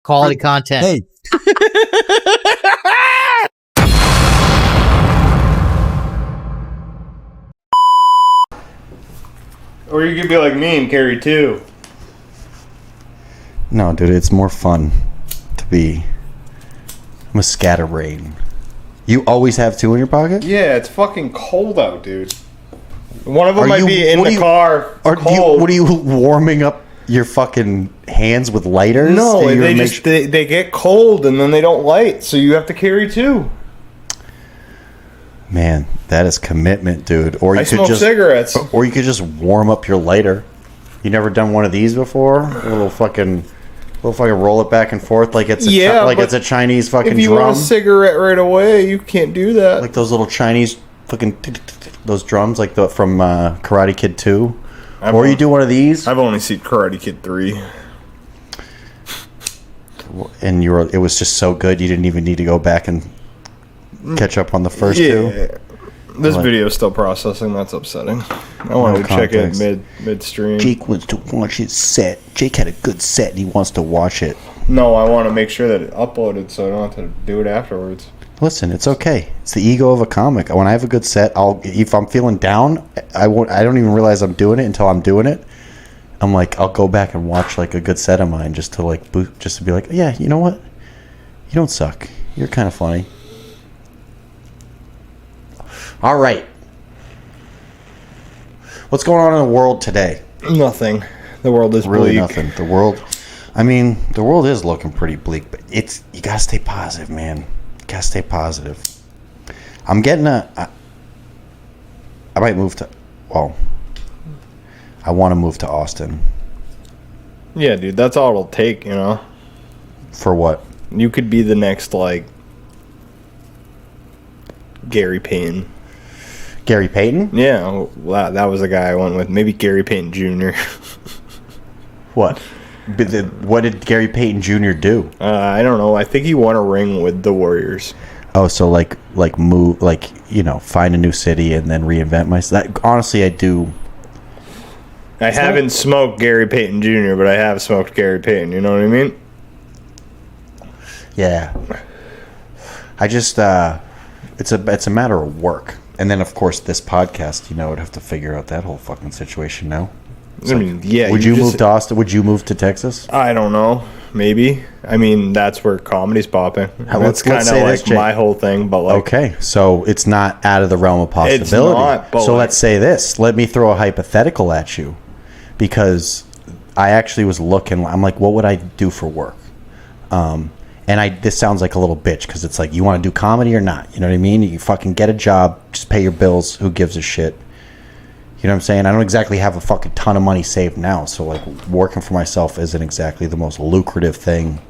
Quality content. Hey. Or you could be like me and carry 2. No, dude, it's more fun to be. I'm a scatterbrain. You always have 2 in your pocket? Yeah, it's fucking cold out, dude. One of them might be in the car. What are you warming up your fucking hands with lighters? No, they get cold and then they don't light, so you have to carry 2. Man, that is commitment, dude. Or you I could smoke just cigarettes. Or you could just warm up your lighter. You never done one of these before? A little fucking roll it back and forth like it's a Chinese fucking drum. If you want a cigarette right away, you can't do that. Like those little Chinese fucking those drums, like from Karate Kid 2. Or you do one of these. I've only seen Karate Kid 3. And it was just so good you didn't even need to go back and catch up on the first 2. This video is still processing. That's upsetting. I wanted to check it midstream. Jake wants to watch his set. Jake had a good set and he wants to watch it. No, I want to make sure that it uploaded so I don't have to do it afterwards. Listen, it's okay. It's the ego of a comic. When I have a good set, if I'm feeling down, I don't even realize I'm doing it until I'm doing it. I'm like, I'll go back and watch like a good set of mine just to be like, yeah, you know what? You don't suck. You're kind of funny. All right. What's going on in the world today? Nothing. The world is really bleak. Nothing. The world is looking pretty bleak, but you gotta stay positive, man. You gotta stay positive. I'm getting I might move to. Well, I want to move to Austin. Yeah, dude. That's all it'll take, you know. For what? You could be the next Gary Payton. Gary Payton? Yeah, that was the guy I went with. Maybe Gary Payton Jr. What? What did Gary Payton Jr. do? I don't know. I think he won a ring with the Warriors. Oh, so move, find a new city and then reinvent myself. Honestly, I do. I haven't smoked Gary Payton Jr., but I have smoked Gary Payton. You know what I mean? Yeah. I just it's a matter of work. And then, of course, this podcast, I'd have to figure out that whole fucking situation now. Yeah. Would you move to Austin? Would you move to Texas? I don't know. Maybe. I mean, that's where comedy's popping. Let's kind of like my whole thing, but okay, so it's not out of the realm of possibility. It's not, but so let's say this. Let me throw a hypothetical at you, because I actually was looking. I'm like, what would I do for work? And this sounds like a little bitch because it's like, you want to do comedy or not? You know what I mean? You fucking get a job, just pay your bills. Who gives a shit? You know what I'm saying? I don't exactly have a fucking ton of money saved now, so like working for myself isn't exactly the most lucrative thing.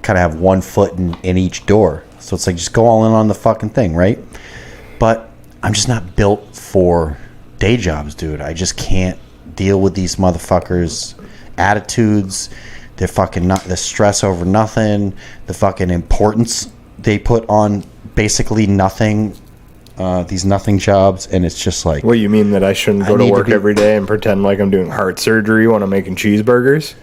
Kind of have one foot in each door, so it's like just go all in on the fucking thing, right? But I'm just not built for day jobs, dude. I just can't deal with these motherfuckers' attitudes. They're fucking not the stress over nothing, the fucking importance they put on basically nothing. These nothing jobs, and it's just like... What, you mean that I shouldn't go to work every day and pretend like I'm doing heart surgery when I'm making cheeseburgers?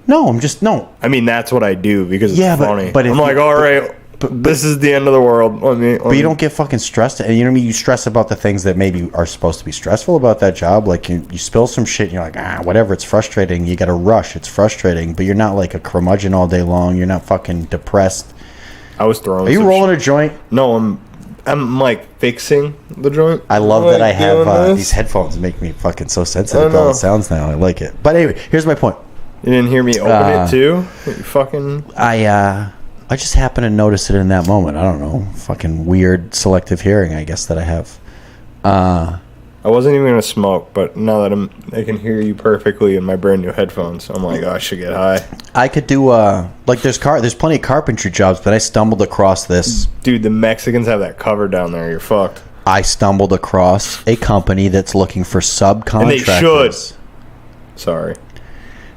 No, no. I mean, that's what I do because it's funny. But I'm like, all right, this is the end of the world. But you don't get fucking stressed. You know what I mean? You stress about the things that maybe are supposed to be stressful about that job. Like, you spill some shit, and you're like, whatever, it's frustrating. You got to rush. It's frustrating. But you're not like a curmudgeon all day long. You're not fucking depressed. I was throwing... Are you rolling a joint? No, I'm like fixing the joint. I love that I have these headphones make me fucking so sensitive to all the sounds now. I like it. But anyway, here's my point. You didn't hear me open it too? You fucking... I just happened to notice it in that moment. I don't know. Fucking weird selective hearing, I guess, that I have. I wasn't even going to smoke, but now that I can hear you perfectly in my brand new headphones, I'm like, I should get high. I could do, there's plenty of carpentry jobs, but I stumbled across this. Dude, the Mexicans have that cover down there. You're fucked. I stumbled across a company that's looking for subcontractors. And they should. Sorry.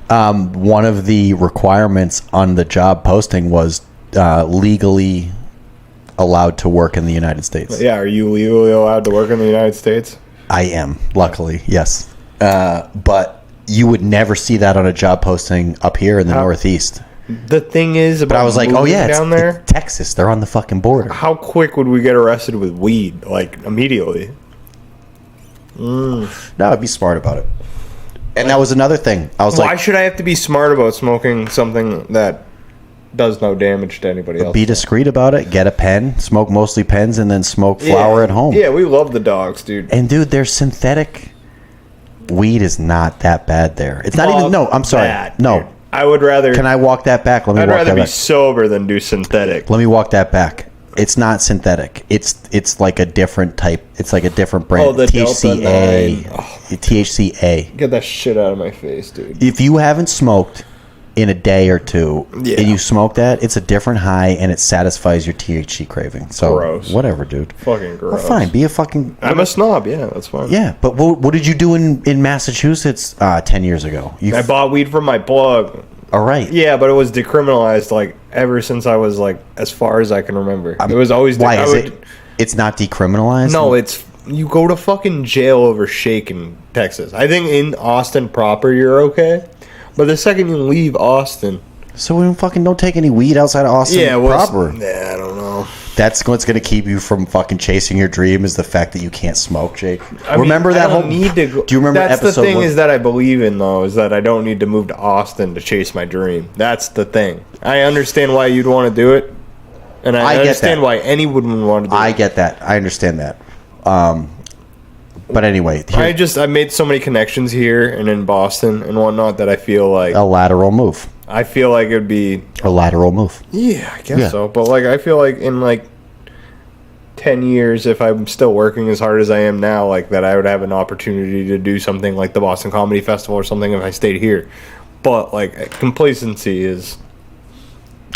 One of the requirements on the job posting was legally allowed to work in the United States. Yeah, are you legally allowed to work in the United States? I am, luckily, yes. But you would never see that on a job posting up here in the Northeast. The thing is, about but I was like, oh yeah, down there, it's Texas. They're on the fucking border. How quick would we get arrested with weed? Like immediately. No, I'd be smart about it. And that was another thing. I was like, why should I have to be smart about smoking something that does no damage to anybody else? Be discreet about it. Get a pen. Smoke mostly pens, and then smoke flower at home. Yeah, we love the dogs, dude. And dude, their synthetic weed is not that bad there. It's not even. No, I'm sorry. No, dude. I would rather. Can I walk that back? I'd rather be sober than do synthetic. Let me walk that back. It's not synthetic. It's like a different type. It's like a different brand. Oh, the THCA. THCA. Get that shit out of my face, dude. If you haven't smoked in a day or two, and you smoke that, it's a different high, and it satisfies your THC craving. So gross. Whatever, dude. Fucking gross. Well, fine. Be a fucking. I'm a snob. Yeah, that's fine. Yeah, but what did you do in Massachusetts 10 years ago? I bought weed from my plug. All right. Yeah, but it was decriminalized like ever since I was like as far as I can remember. It was always. Why is it? It's not decriminalized. No, it's you go to fucking jail over shake in Texas. I think in Austin proper you're okay, but the second you leave Austin, so we don't take any weed outside of Austin proper. Yeah, I don't know. That's what's going to keep you from fucking chasing your dream is the fact that you can't smoke, Jake. Remember that whole need to go. Do you remember that's episode the thing is that I believe in though is that I don't need to move to Austin to chase my dream. That's the thing. I understand why you'd want to do it, and I understand why anyone would want to do it. I get that. I understand that. But anyway, I made so many connections here and in Boston and whatnot that I feel like a lateral move. I feel like it'd be a lateral move. Yeah, I guess so. But like, I feel like in like 10 years, if I'm still working as hard as I am now, like that, I would have an opportunity to do something like the Boston Comedy Festival or something if I stayed here. But like, complacency is.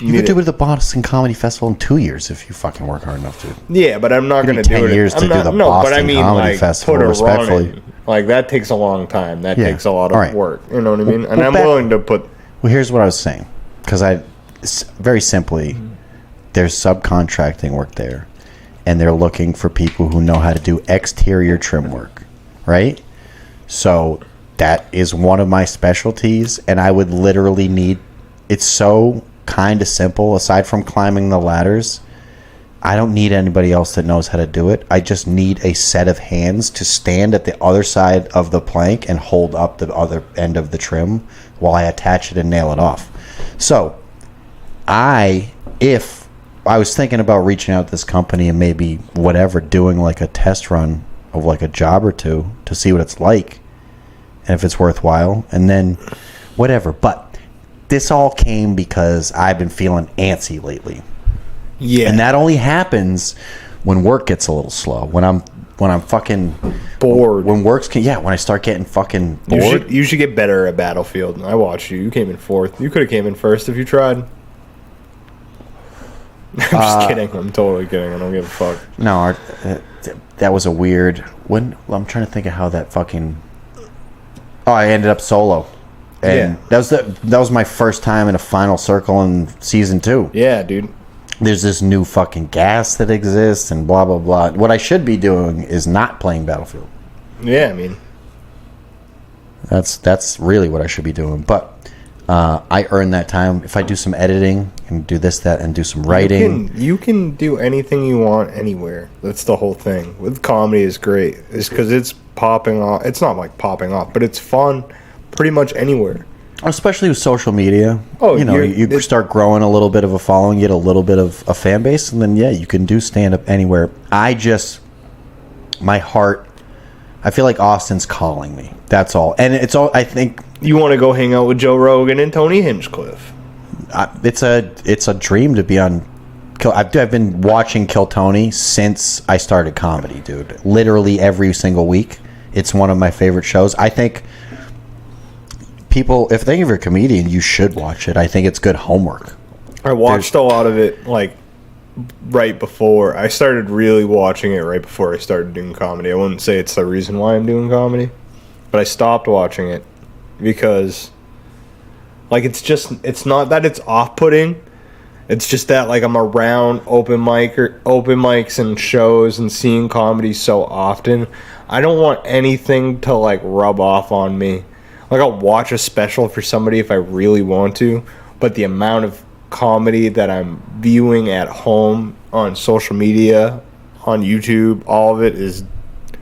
You could do it at the Boston Comedy Festival in 2 years if you fucking work hard enough to. Yeah, but I'm not going to do it. 10 years to do the Boston Comedy Festival, respectfully. Like, that takes a long time. That takes a lot of work. You know what I mean? And I'm willing to put... Well, here's what I was saying. Because very simply, there's subcontracting work there. And they're looking for people who know how to do exterior trim work. Right? So, that is one of my specialties. And I would literally need... It's so... kind of simple. Aside from climbing the ladders, I don't need anybody else that knows how to do it. I just need a set of hands to stand at the other side of the plank and hold up the other end of the trim while I attach it and nail it off. So if I was thinking about reaching out to this company and maybe whatever, doing like a test run of like a job or two to see what it's like and if it's worthwhile, and then whatever. But this all came because I've been feeling antsy lately. Yeah. And that only happens when work gets a little slow. When I'm fucking bored. When when I start getting fucking bored. You should get better at Battlefield. I watched you. You came in fourth. You could have came in first if you tried. I'm just kidding. I'm totally kidding. I don't give a fuck. No, that was a weird... I'm trying to think of how that fucking... Oh, I ended up solo. And that was my first time in a final circle in season 2. Yeah, dude. There's this new fucking gas that exists and blah, blah, blah. What I should be doing is not playing Battlefield. Yeah, I mean. That's really what I should be doing. But I earn that time. If I do some editing and do this, that, and do some writing. You can do anything you want anywhere. That's the whole thing. With comedy is great. It's because it's popping off. It's not like popping off, but it's fun. Pretty much anywhere, especially with social media. Oh, you start growing a little bit of a following, get a little bit of a fan base, and then you can do stand up anywhere. My heart, I feel like Austin's calling me. That's all, and it's all. I think you want to go hang out with Joe Rogan and Tony Hinchcliffe. It's a dream to be on. I've been watching Kill Tony since I started comedy, dude. Literally every single week. It's one of my favorite shows. I think. People, if they think you're a comedian, you should watch it. I think it's good homework. I watched a lot of it, like, right before. I started really watching it right before I started doing comedy. I wouldn't say it's the reason why I'm doing comedy, but I stopped watching it because, like, it's not that it's off-putting. It's just that, like, I'm around open mics and shows and seeing comedy so often. I don't want anything to, like, rub off on me. Like, I'll watch a special for somebody if I really want to, but the amount of comedy that I'm viewing at home on social media, on YouTube, all of it is,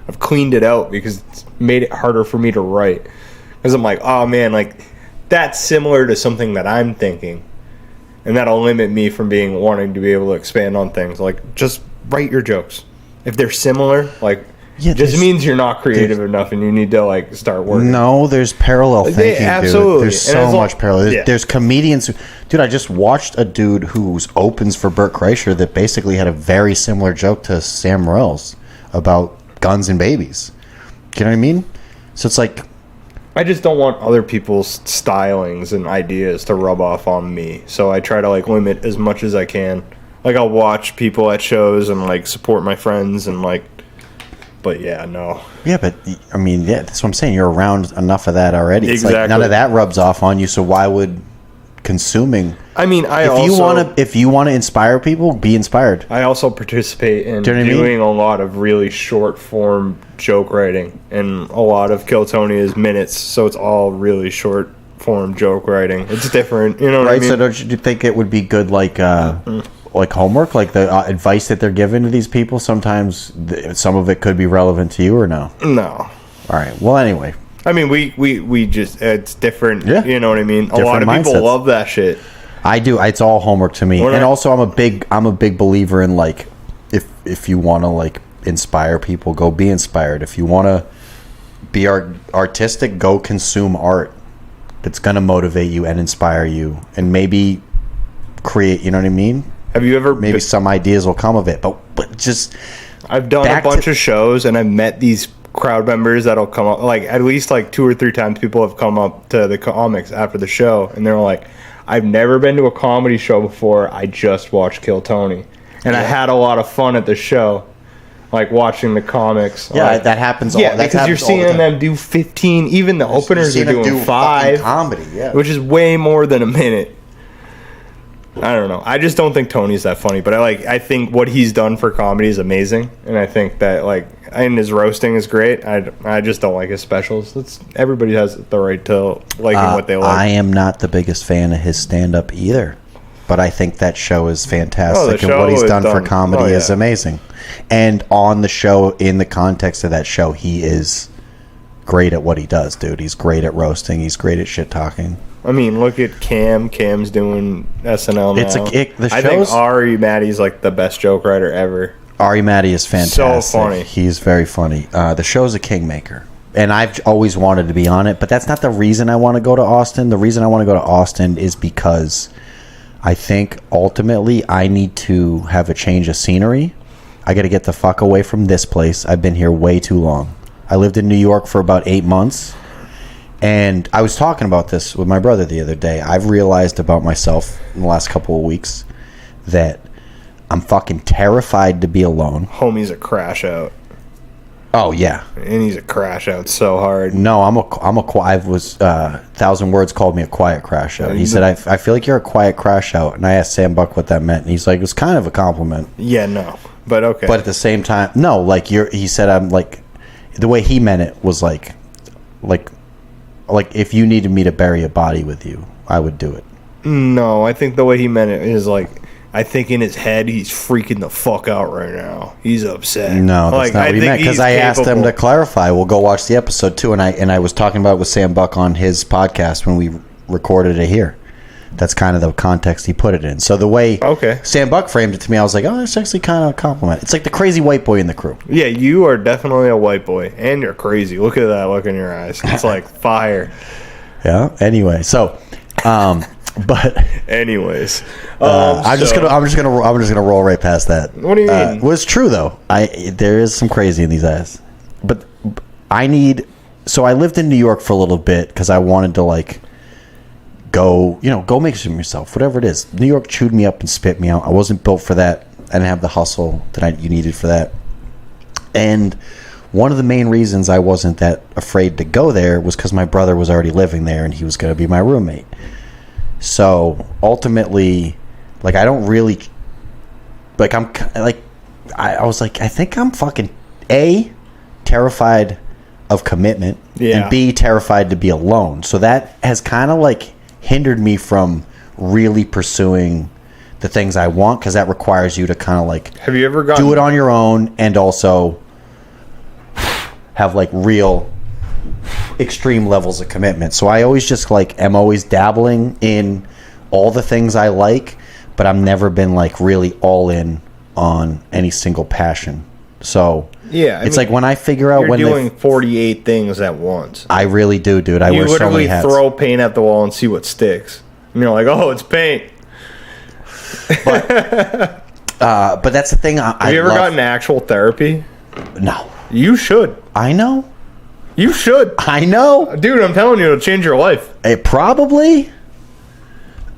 I've cleaned it out because it's made it harder for me to write. Because I'm like, oh man, like that's similar to something that I'm thinking, and that'll limit me from wanting to be able to expand on things. Like, just write your jokes. If they're similar, like, just means you're not creative enough, and you need to like start working. No, there's parallel thinking, absolutely. Dude. There's so much parallel. There's comedians who, dude, I just watched a dude who opens for Burt Kreischer that basically had a very similar joke to Sam Morril's about guns and babies. You know what I mean? So it's like, I just don't want other people's stylings and ideas to rub off on me. So I try to like limit as much as I can. Like, I'll watch people at shows and like support my friends and like, but yeah, no. Yeah, but I mean, yeah, that's what I'm saying. You're around enough of that already. It's exactly. like none of that rubs off on you. So why would consuming? I mean, if you want to inspire people, be inspired. I also participate in doing a lot of really short form joke writing, and a lot of Kill Tony is minutes, so it's all really short form joke writing. It's different, you know what I mean? So don't you think it would be good, like homework, like the advice that they're giving to these people? Sometimes some of it could be relevant to you, or no? No. All right. Well, anyway. I mean, we just, it's different. Yeah. You know what I mean? Different a lot of people mindsets. love that shit. I do. It's all homework to me. And also, I'm a big believer in, like, if you want to like inspire people, go be inspired. If you want to be artistic, go consume art. It's gonna motivate you and inspire you, and maybe create. You know what I mean? Have you ever? Maybe some ideas will come of it, but just. I've done a bunch of shows, and I've met these crowd members that'll come up. Like, at least like 2 or 3 times, people have come up to the comics after the show, and they're like, "I've never been to a comedy show before. I just watched Kill Tony, and I had a lot of fun at the show, like watching the comics." Yeah, like, that happens. Because you're seeing them do 15. Even the openers are doing 5 comedy, which is way more than a minute. I don't know. I just don't think Tony's that funny, but I think what he's done for comedy is amazing, and I think that and his roasting is great. I just don't like his specials. Everybody has the right to liking what they like. I am not the biggest fan of his stand-up either, but I think that show is fantastic, and what he's done for comedy is amazing. And on the show, in the context of that show, he is great at what he does, dude. He's great at roasting. He's great at shit talking. I mean, look at Cam. Cam's doing SNL now. I think Ari Maddie's like the best joke writer ever. Ari Maddie is fantastic. So funny. He's very funny. The show's a kingmaker, and I've always wanted to be on it, but that's not the reason I want to go to Austin. The reason I want to go to Austin is because I think ultimately I need to have a change of scenery. I got to get the fuck away from this place. I've been here way too long. I lived in New York for about 8 months. And I was talking about this with my brother the other day. I've realized about myself in the last couple of weeks that I'm fucking terrified to be alone. Homie's a crash out. Oh yeah, and he's a crash out so hard. No, I was 1,000 Words called me a quiet crash out. He said I feel like you're a quiet crash out, and I asked Sam Buck what that meant, and he's like, it was kind of a compliment. Yeah, no, but okay. But at the same time, no, like he said, I'm like, the way he meant it was like if you needed me to bury a body with you, I would do it. No, I think the way he meant it is like, I think in his head he's freaking the fuck out right now. He's upset. No, that's not what he meant. Because I asked him to clarify. We'll go watch the episode too, and I was talking about it with Sam Buck on his podcast when we recorded it here. That's kind of the context he put it in. So the way Sam Buck framed it to me, I was like, oh, that's actually kind of a compliment. It's like the crazy white boy in the crew. Yeah, you are definitely a white boy, and you're crazy. Look at that look in your eyes. It's like fire. Yeah. Anyway, so, but anyways, I'm just gonna roll right past that. What do you mean? Well, it's true though. There is some crazy in these eyes, but So I lived in New York for a little bit because I wanted to go make some of yourself, whatever it is. New York chewed me up and spit me out. I wasn't built for that. I didn't have the hustle that you needed for that. And one of the main reasons I wasn't that afraid to go there was because my brother was already living there and he was going to be my roommate. So ultimately, I don't really, I was like, I think I'm fucking A, terrified of commitment, and B, terrified to be alone. So that has kind of hindered me from really pursuing the things I want, because that requires you to kind of like have you ever do it on your own and also have like real extreme levels of commitment. So I always just like am always dabbling in all the things I like, but I've never been like really all in on any single passion. So yeah, it's like when I figure out when you're doing 48 things at once. I really do, dude. I you wear so many literally hats. throw paint at the wall and see what sticks. And you're like, oh, it's paint. But that's the thing. Have you ever gotten actual therapy? No. You should. I know. You should. I know. Dude, I'm telling you, it'll change your life. It probably.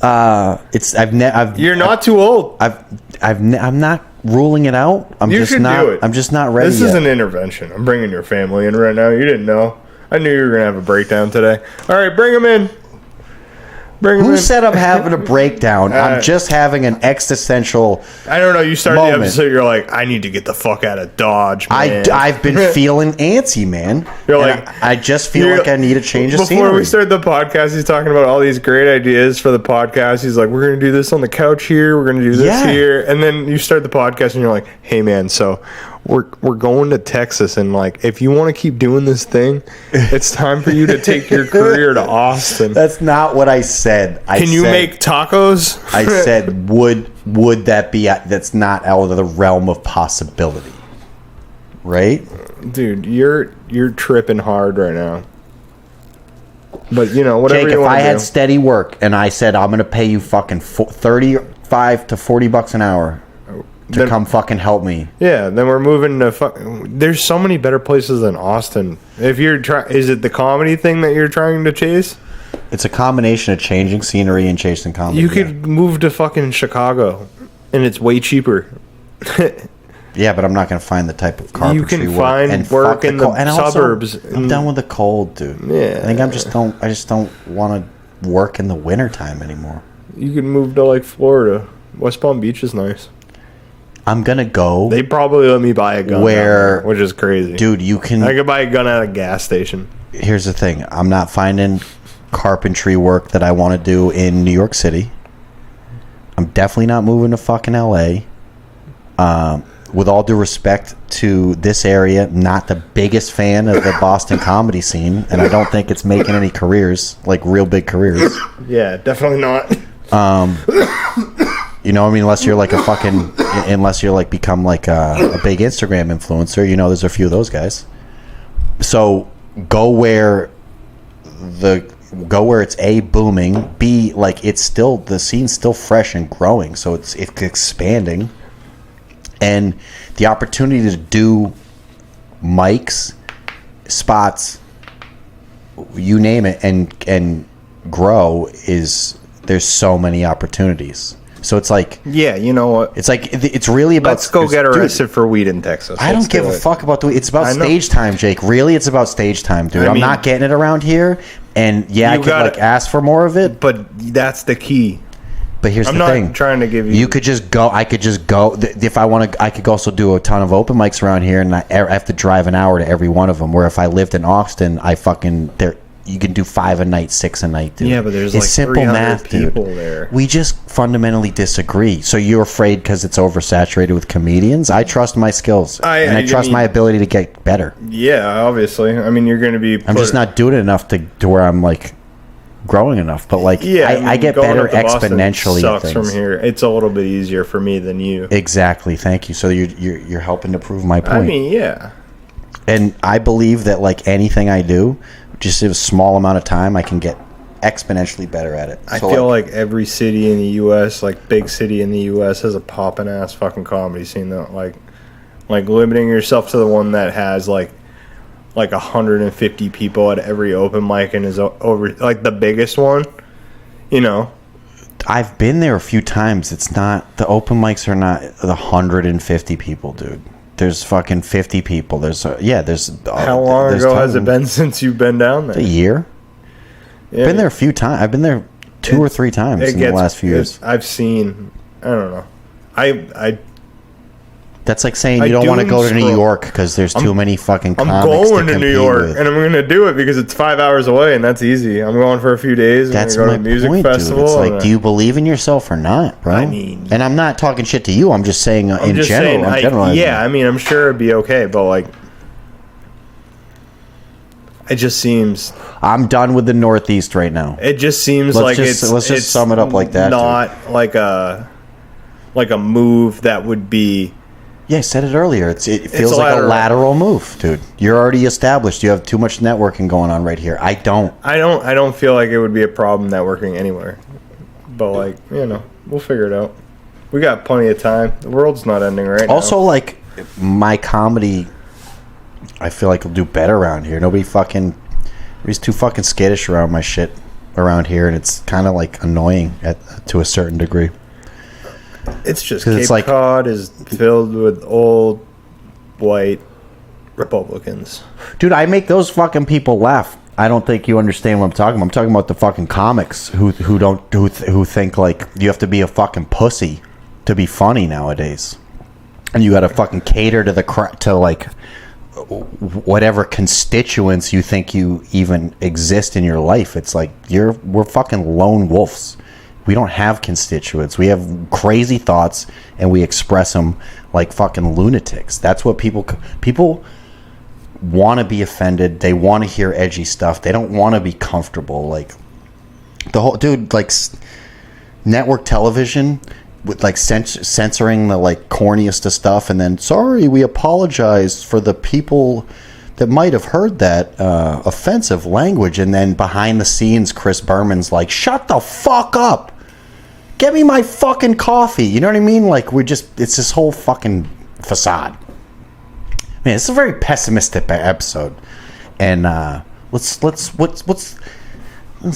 You're not too old. I'm not ruling it out. I'm You just should not. do it. I'm just not ready. This is an intervention. I'm bringing your family in right now. You didn't know. I knew you were gonna have a breakdown today. All right, bring them in. Who said I'm having a breakdown? I'm just having an existential. I don't know. You started moment. the episode. You're like, I need to get the fuck out of Dodge, man. I've been feeling antsy, man. You're like, I just feel like I need a change of scenery. Before we started the podcast, he's talking about all these great ideas for the podcast. He's like, we're going to do this on the couch here. We're going to do this here. And then you start the podcast and you're like, hey, man, so we're going to Texas. And like, if you want to keep doing this thing, it's time for you to take your career to Austin. That's not what I said. Can you make tacos? I said, would that be, that's not out of the realm of possibility. Right? Dude, you're tripping hard right now. But, you know, whatever Jake, you if want I to had do. steady work and I said, I'm going to pay you fucking 35 to 40 bucks an hour to come fucking help me. Yeah, then we're moving to there's so many better places than Austin. If you're is it the comedy thing that you're trying to chase? It's a combination of changing scenery and chasing comedy. You could move to fucking Chicago, and it's way cheaper. Yeah, but I'm not going to find the type of carpentry You can work find and work in the suburbs. Also, I'm done with the cold, dude. Yeah, I think I just don't want to work in the wintertime anymore. You could move to like Florida. West Palm Beach is nice. I'm gonna go. They probably let me buy a gun there, which is crazy. Dude, you can. I could buy a gun at a gas station. Here's the thing. I'm not finding carpentry work that I want to do in New York City. I'm definitely not moving to fucking LA. With all due respect to this area, not the biggest fan of the Boston comedy scene, and I don't think it's making any careers, like real big careers. Yeah, definitely not. You know, I mean, unless you're like become like a big Instagram influencer, you know, there's a few of those guys. So go where it's A, booming, B, like it's still, the scene's still fresh and growing, so it's expanding, and the opportunity to do mics, spots, you name it, and grow there's so many opportunities. So it's like, yeah, you know what? It's like it's really about. Let's go get arrested for weed in Texas. I don't give a fuck about it's about stage time, Jake. Really, it's about stage time, dude. I'm not getting it around here, and yeah, I could like ask for more of it, but that's the key. But here's the thing: I'm not trying to give you. You could just go. I could just go if I want to. I could also do a ton of open mics around here, and I have to drive an hour to every one of them. Where if I lived in Austin, you can do 5 a night, 6 a night, dude. Yeah, but there's it's like simple math, people dude. there. We just fundamentally disagree. So you're afraid because it's oversaturated with comedians? I trust my skills, and I trust my ability to get better. Yeah, obviously. I mean, you're going to be. I'm just not doing it enough to where I'm like growing enough. But like, I get better exponentially. Sucks from here. It's a little bit easier for me than you. Exactly. Thank you. So you're helping to prove my point. I mean, yeah. And I believe that like anything I do, just in a small amount of time, I can get exponentially better at it. I feel like every city in the U.S., like big city in the U.S., has a poppin' ass fucking comedy scene. Though, like limiting yourself to the one that has like 150 people at every open mic and is over like the biggest one. You know, I've been there a few times. It's not the open mics are not the 150 people, dude. There's fucking 50 people. There's how long ago has it been since you've been down there? A year. Yeah. Been there a few times. I've been there 2 or 3 times in the last few years. I've seen. I don't know. That's like saying you don't want to go to New York because there's too many fucking comics. I'm going to New York, and I'm going to do it because it's 5 hours away, and that's easy. I'm going for a few days. That's I'm going to go to a music festival. Dude. It's like, do you believe in yourself or not, bro? I mean, and I'm not talking shit to you. I'm just saying in general. Yeah, I mean, I'm sure it'd be okay, but like, it just seems. I'm done with the Northeast right now. It just seems let's just sum it up like that. Not dude. like a move that would be. Yeah, I said it earlier. It feels like a lateral move, dude. You're already established. You have too much networking going on right here. I don't feel like it would be a problem networking anywhere. But like, we'll figure it out. We got plenty of time. The world's not ending right now. Also, like, my comedy, I feel like will do better around here. Nobody's too fucking skittish around my shit around here, and it's kind of like annoying to a certain degree. It's just Cape Cod is filled with old white Republicans. Dude, I make those fucking people laugh. I don't think you understand what I'm talking about. I'm talking about the fucking comics who think like you have to be a fucking pussy to be funny nowadays, and you got to fucking cater to like whatever constituents you think you even exist in your life. It's like we're fucking lone wolves. We don't have constituents. We have crazy thoughts, and we express them like fucking lunatics. That's what people want to be offended. They want to hear edgy stuff. They don't want to be comfortable. Like the whole dude, like network television with like censoring the like corniest of stuff, and then sorry, we apologize for the people that might have heard that offensive language, and then behind the scenes Chris Berman's like, shut the fuck up, get me my fucking coffee. You know what I mean? Like it's this whole fucking facade. Man, it's a very pessimistic episode, and let's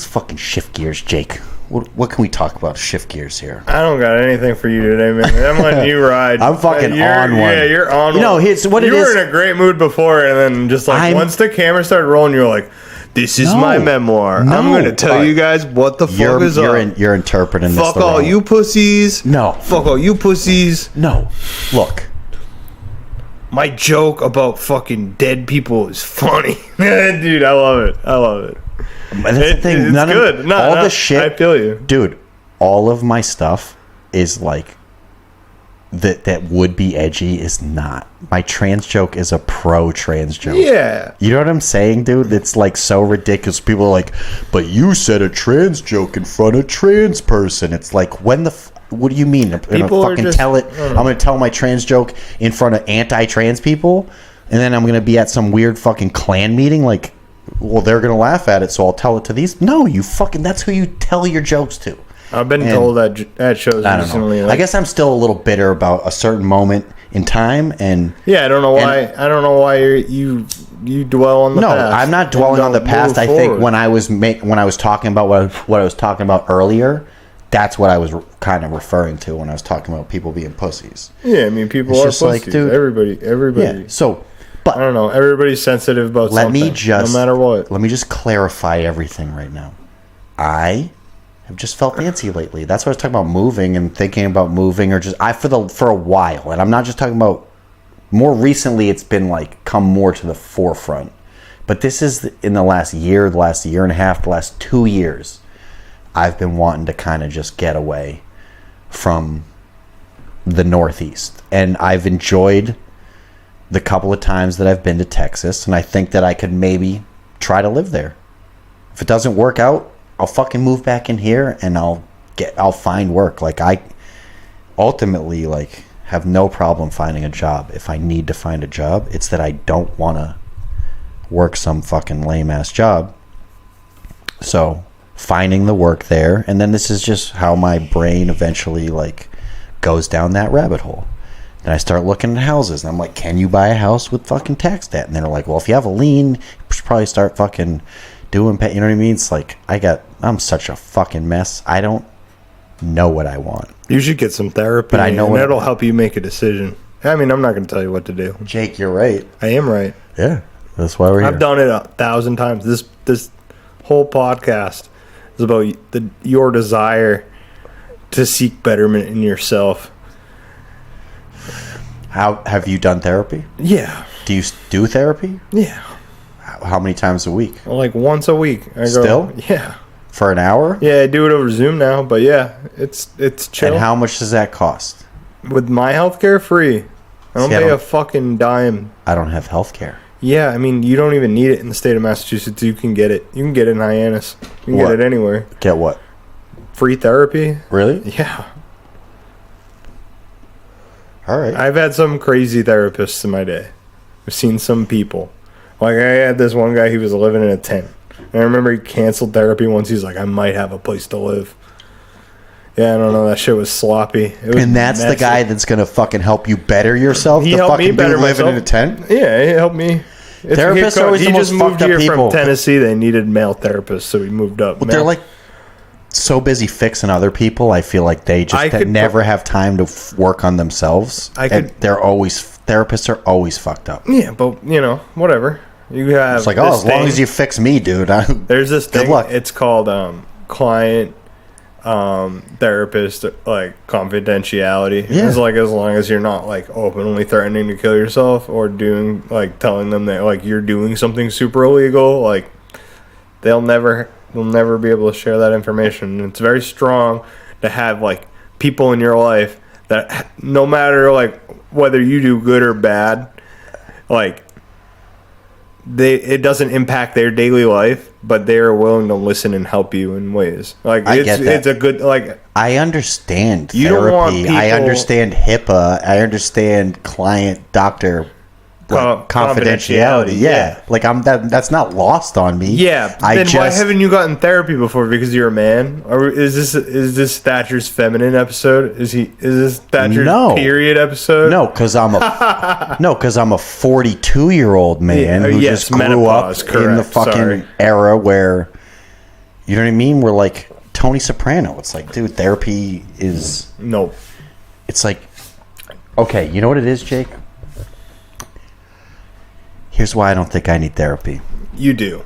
fucking shift gears, Jake. What can we talk about? Shift gears here. I don't got anything for you today, man. I'm letting you ride. I'm fucking on one. Yeah, you're on one. Here's what it is. You were in a great mood before, and then just like once the camera started rolling, you were like, "This is my memoir. I'm going to tell you guys what the fuck is up." You're interpreting this. Fuck all you pussies. No. Fuck all you pussies. No. Look. My joke about fucking dead people is funny. Dude, I love it. That's the thing. It's good. All the shit. I feel you. Dude, all of my stuff is like that would be edgy is not. My trans joke is a pro-trans joke. Yeah. You know what I'm saying, dude? It's like so ridiculous. People are like, but you said a trans joke in front of a trans person. It's like, what do you mean? I'm going to tell my trans joke in front of anti-trans people, and then I'm going to be at some weird fucking Klan meeting like, well, they're going to laugh at it, so I'll tell it to these. No, that's who you tell your jokes to. I've been told that at shows recently. I guess I'm still a little bitter about a certain moment in time, and yeah, I don't know why you dwell on the past. No, I'm not dwelling on the past. I think when I was talking about what I was talking about earlier, that's what I was kind of referring to when I was talking about people being pussies. Yeah, I mean, people are pussies. Like, dude, everybody. Yeah, so. But I don't know. Everybody's sensitive about something. No matter what. Let me just clarify everything right now. I have just felt fancy lately. That's what I was talking about, moving and thinking about moving, or just for a while. And I'm not just talking about. More recently, it's been like come more to the forefront. But this is in the last year and a half, the last 2 years. I've been wanting to kind of just get away from the Northeast, and I've enjoyed the couple of times that I've been to Texas, and I think that I could maybe try to live there. If it doesn't work out, I'll fucking move back in here, and I'll find work. Like, I ultimately like have no problem finding a job. If I need to find a job, it's that I don't want to work some fucking lame ass job. So finding the work there, and then this is just how my brain eventually like goes down that rabbit hole. And I start looking at houses, and I'm like, can you buy a house with fucking tax debt? And they're like, well, if you have a lien, you should probably start fucking doing, you know what I mean? It's like, I'm such a fucking mess. I don't know what I want. You should get some therapy, but I know and that'll help you make a decision. I mean, I'm not going to tell you what to do. Jake, you're right. I am right. Yeah, that's why we're here. I've done it 1,000 times. This whole podcast is about your desire to seek betterment in yourself. How have you done therapy? Yeah. Do you do therapy? Yeah. How many times a week? Like once a week. I Still? go, yeah. For an hour? Yeah, I do it over Zoom now, but yeah, it's chill. And how much does that cost? With my healthcare, free. I don't pay a fucking dime. I don't have health care. Yeah, I mean, you don't even need it in the state of Massachusetts. You can get it. You can get it in Hyannis. You can get it anywhere. Get what? Free therapy. Really? Yeah. All right. I've had some crazy therapists in my day. I've seen some people. Like, I had this one guy, he was living in a tent. And I remember he canceled therapy once. He's like, I might have a place to live. Yeah, I don't know. That shit was sloppy. And that's messy. The guy that's going to fucking help you better yourself? He the helped fucking me better living myself. in a tent? Yeah, he helped me. Therapists are always the most fucked up people. He just moved here from Tennessee. They needed male therapists, so he moved up. Well, they're like so busy fixing other people. I feel like they just never have time to work on themselves. Therapists are always fucked up. Yeah, but you know, whatever. You have it's like, oh, as long as you fix me, dude. There's this thing. Good luck. It's called client therapist like confidentiality. Yeah. It's like as long as you're not like openly threatening to kill yourself or doing like telling them that like you're doing something super illegal, like they'll never be able to share that information. And it's very strong to have like people in your life that no matter like whether you do good or bad, like it doesn't impact their daily life, but they are willing to listen and help you in ways. Like it's a good like. I understand therapy. You don't want people, I understand HIPAA. I understand client doctor confidentiality. Yeah, like that's not lost on me. Yeah, then why haven't you gotten therapy before? Because you're a man, or is this Thacher's feminine episode? Is this Thacher's period episode? No, because I'm a 42-year-old man who just grew up in the fucking era where, you know what I mean? We're like Tony Soprano. It's like, dude, therapy is nope. It's like, okay, you know what it is, Jake? Here's why I don't think I need therapy. You do.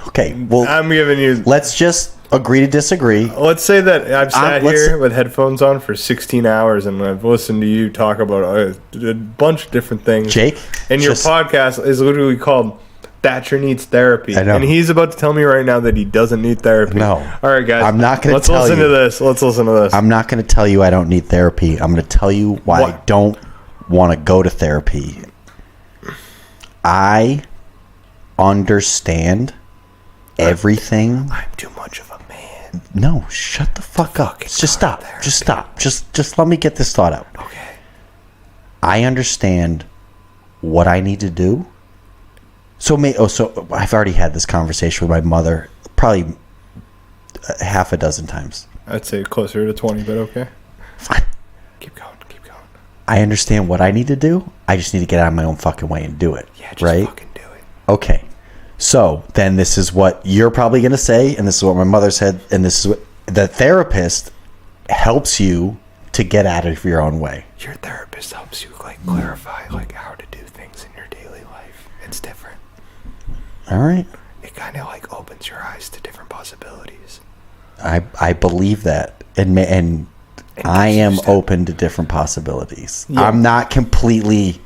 Okay, well, I'm giving you. Let's just agree to disagree. Let's say that I've sat here with headphones on for 16 hours and I've listened to you talk about a bunch of different things. Jake, and your podcast is literally called Thacher Needs Therapy. I know. And he's about to tell me right now that he doesn't need therapy. No. All right, guys. I'm not going to tell you. Let's listen to this. I'm not going to tell you I don't need therapy. I'm going to tell you why I don't want to go to therapy. I understand everything. I'm too much of a man. No, shut the fuck up. Just stop. Just stop. Just let me get this thought out. Okay. I understand what I need to do. So I've already had this conversation with my mother probably half a dozen times. I'd say closer to 20, but okay. Fine. Keep going. I understand what I need to do. I just need to get out of my own fucking way and do it. Yeah, just fucking do it. Okay. So then this is what you're probably going to say, and this is what my mother said, and this is what the therapist helps you to get out of your own way. Your therapist helps you like clarify like how to do things in your daily life. It's different. All right. It kind of like opens your eyes to different possibilities. I believe that, and I am open to different possibilities. Yeah. I'm not completely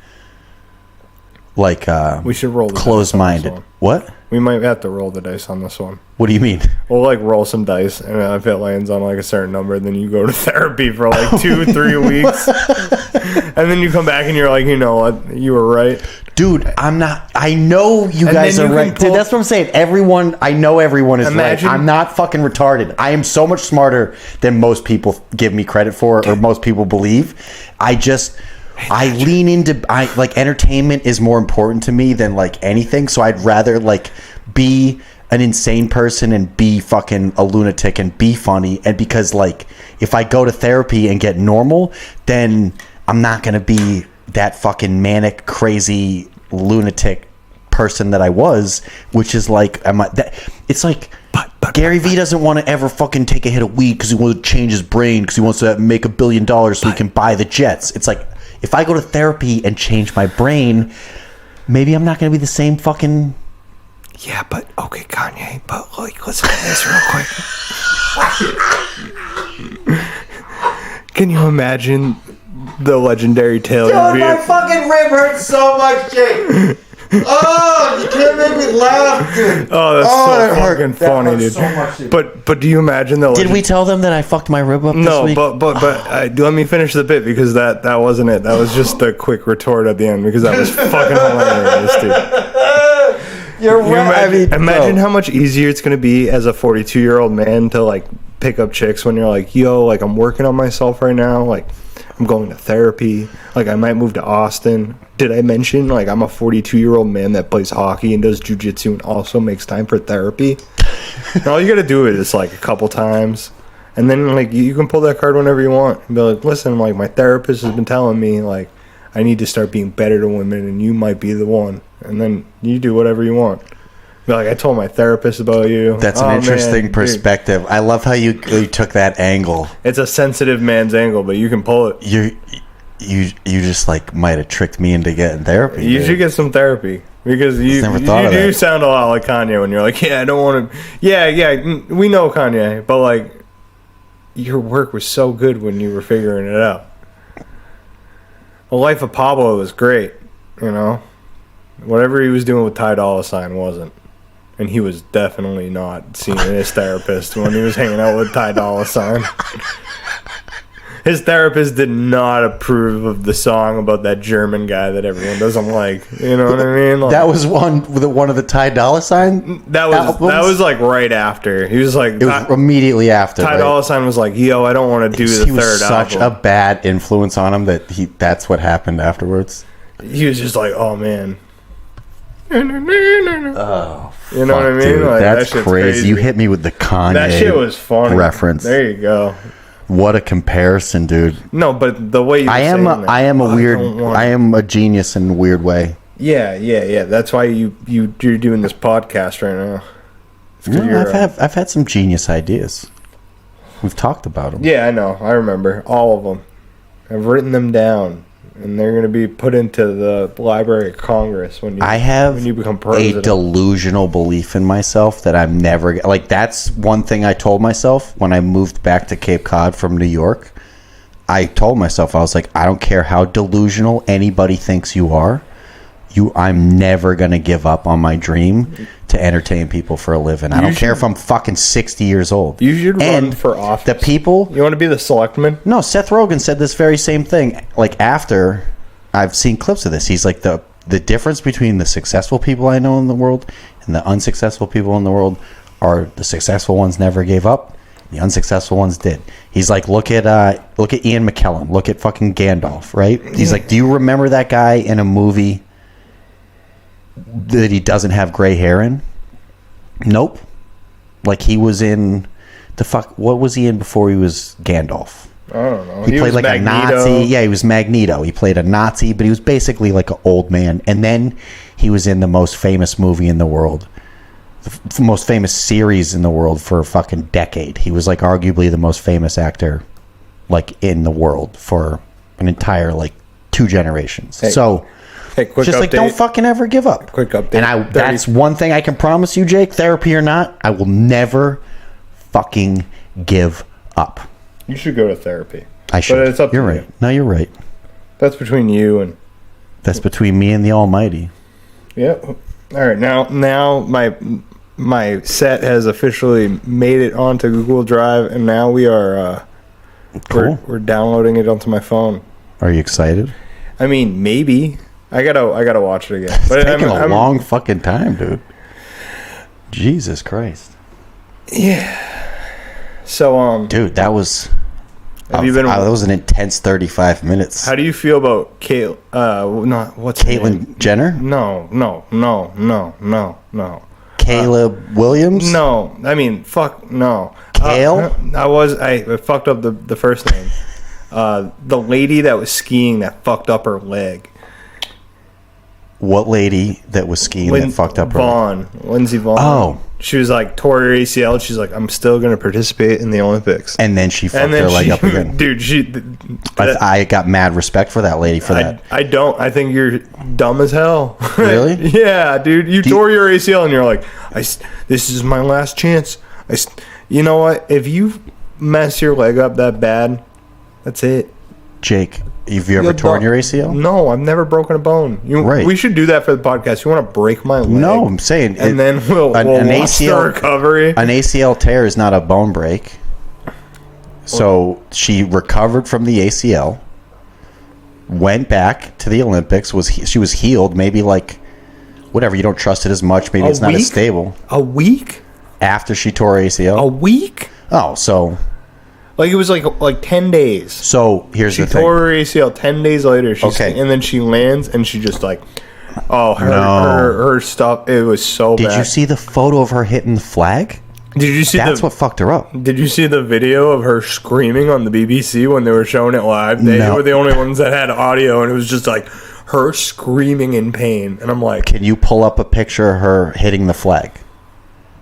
like we should roll closed-minded. What? We might have to roll the dice on this one. What do you mean? We'll like roll some dice, and if it lands on like a certain number, then you go to therapy for like 2-3 weeks, and then you come back and you're like, you know what, you were right, dude. I'm not. I know you guys are right, dude. That's what I'm saying. I know everyone is right. I'm not fucking retarded. I am so much smarter than most people give me credit for, or most people believe. I lean into like entertainment is more important to me than like anything, so I'd rather like be an insane person and be fucking a lunatic and be funny, and because like if I go to therapy and get normal, then I'm not going to be that fucking manic crazy lunatic person that I was, which is like it's like Gary Vee doesn't want to ever fucking take a hit of weed because he wants to change his brain because he wants to make $1 billion so he can buy the jets. It's like, if I go to therapy and change my brain, maybe I'm not going to be the same fucking... Yeah, but, okay, Kanye, but, like, listen to this real quick. Can you imagine the legendary Taylor. Dude, my fucking rib hurts so much, Jake. Oh, you can't make me laugh, dude. Oh, that's so fucking funny, dude. So much, dude. But do you imagine the? Did we tell them that I fucked my rib up this week? but let me finish the bit because that wasn't it. That was just the quick retort at the end because that was fucking hilarious, dude. You're right. Imagine how much easier it's gonna be as a 42-year-old man to like pick up chicks when you're like, yo, like I'm working on myself right now, like I'm going to therapy, like I might move to Austin. Did I mention like I'm a 42-year-old man that plays hockey and does jujitsu and also makes time for therapy? And all you gotta do it is like a couple times, and then like you can pull that card whenever you want and be like, listen, like my therapist has been telling me like I need to start being better to women and you might be the one, and then you do whatever you want. Be like, I told my therapist about you. That's an interesting perspective. Dude. I love how you took that angle. It's a sensitive man's angle, but you can pull it. You just like might have tricked me into getting therapy. You should get some therapy because you do sound a lot like Kanye when you're like, yeah, I don't want to. Yeah, we know Kanye, but like your work was so good when you were figuring it out. The Life of Pablo was great, you know. Whatever he was doing with Ty Dolla $ign wasn't. And he was definitely not seeing his therapist when he was hanging out with Ty Dolla $ign. His therapist did not approve of the song about that German guy that everyone doesn't like. You know what I mean? Like, that was one of the Ty Dolla $ign. That was like right after. He was like, it was immediately after. Ty Dolla $ign was like, yo, I don't want to do the third album. He was such a bad influence on him that's what happened afterwards. He was just like, oh man. Oh, you know what I mean? Dude, like, that's crazy. You hit me with the Kanye. That shit was funny. Reference. There you go. What a comparison, dude. No, but the way you I am a genius in a weird way. Yeah. That's why you're doing this podcast right now. No, I've had some genius ideas. We've talked about them. Yeah, I know. I remember all of them. I've written them down. And they're going to be put into the Library of Congress when you become president. A delusional belief in myself that I'm never... Like, that's one thing I told myself when I moved back to Cape Cod from New York. I told myself, I was like, I don't care how delusional anybody thinks you are. I'm never going to give up on my dream to entertain people for a living. I don't care if I'm fucking 60 years old. You should run for office. The people... You want to be the selectman? No, Seth Rogen said this very same thing. Like, after I've seen clips of this, he's like, the difference between the successful people I know in the world and the unsuccessful people in the world are the successful ones never gave up. The unsuccessful ones did. He's like, look at Ian McKellen. Look at fucking Gandalf, right? He's like, do you remember that guy in a movie that he doesn't have gray hair in? Nope. Like, he was in what was he in before he was Gandalf? I don't know. He played like Magneto. A Nazi. Yeah, he was Magneto. He played a Nazi, but he was basically like an old man. And then he was in the most famous movie in the world, the most famous series in the world for a fucking decade. He was like arguably the most famous actor like in the world for an entire like 2 generations. Hey. So hey, quick just update. like, don't fucking ever give up. Quick update. And that's one thing I can promise you, Jake, therapy or not, I will never fucking give up. You should go to therapy. I should. But it's up you're to right. you. No, you're right. That's between you and... That's between me and the Almighty. Yep. All right. Now my set has officially made it onto Google Drive, and now we are... Cool. We're downloading it onto my phone. Are you excited? I mean, maybe. I gotta watch it again. It's taking a long fucking time, dude. Jesus Christ. Yeah. So, dude, that was... Have you been? That was an intense 35 minutes. How do you feel about what's Caitlyn Jenner? No. Caleb Williams? No. I mean, fuck no. Kale? I fucked up the first name. The lady that was skiing that fucked up her leg. What lady that was skiing that fucked up her leg? Lindsay Vonn. Oh. She was like, tore her ACL. She's like, I'm still going to participate in the Olympics. And then she fucked her leg up again. Dude, I got mad respect for that lady for that. I don't. I think you're dumb as hell. Really? Yeah, dude. You tore your ACL and you're like, this is my last chance. You know what? If you mess your leg up that bad, that's it. Jake, have you ever torn your ACL? No, I've never broken a bone. Right. We should do that for the podcast. You want to break my leg? No, I'm saying... And then we'll watch the recovery. An ACL tear is not a bone break. So she recovered from the ACL, went back to the Olympics. She was healed. Maybe like, whatever, you don't trust it as much. Maybe it's not as stable. A week? After she tore ACL? A week? Oh, so... Like, it was like 10 days. So, here's the thing. She tore her ACL 10 days later. And then she lands, and she just like... Oh, her stuff, it was so bad. Did you see the photo of her hitting the flag? Did you see That's what fucked her up. Did you see the video of her screaming on the BBC when they were showing it live? They were the only ones that had audio, and it was just like her screaming in pain. And I'm like... Can you pull up a picture of her hitting the flag?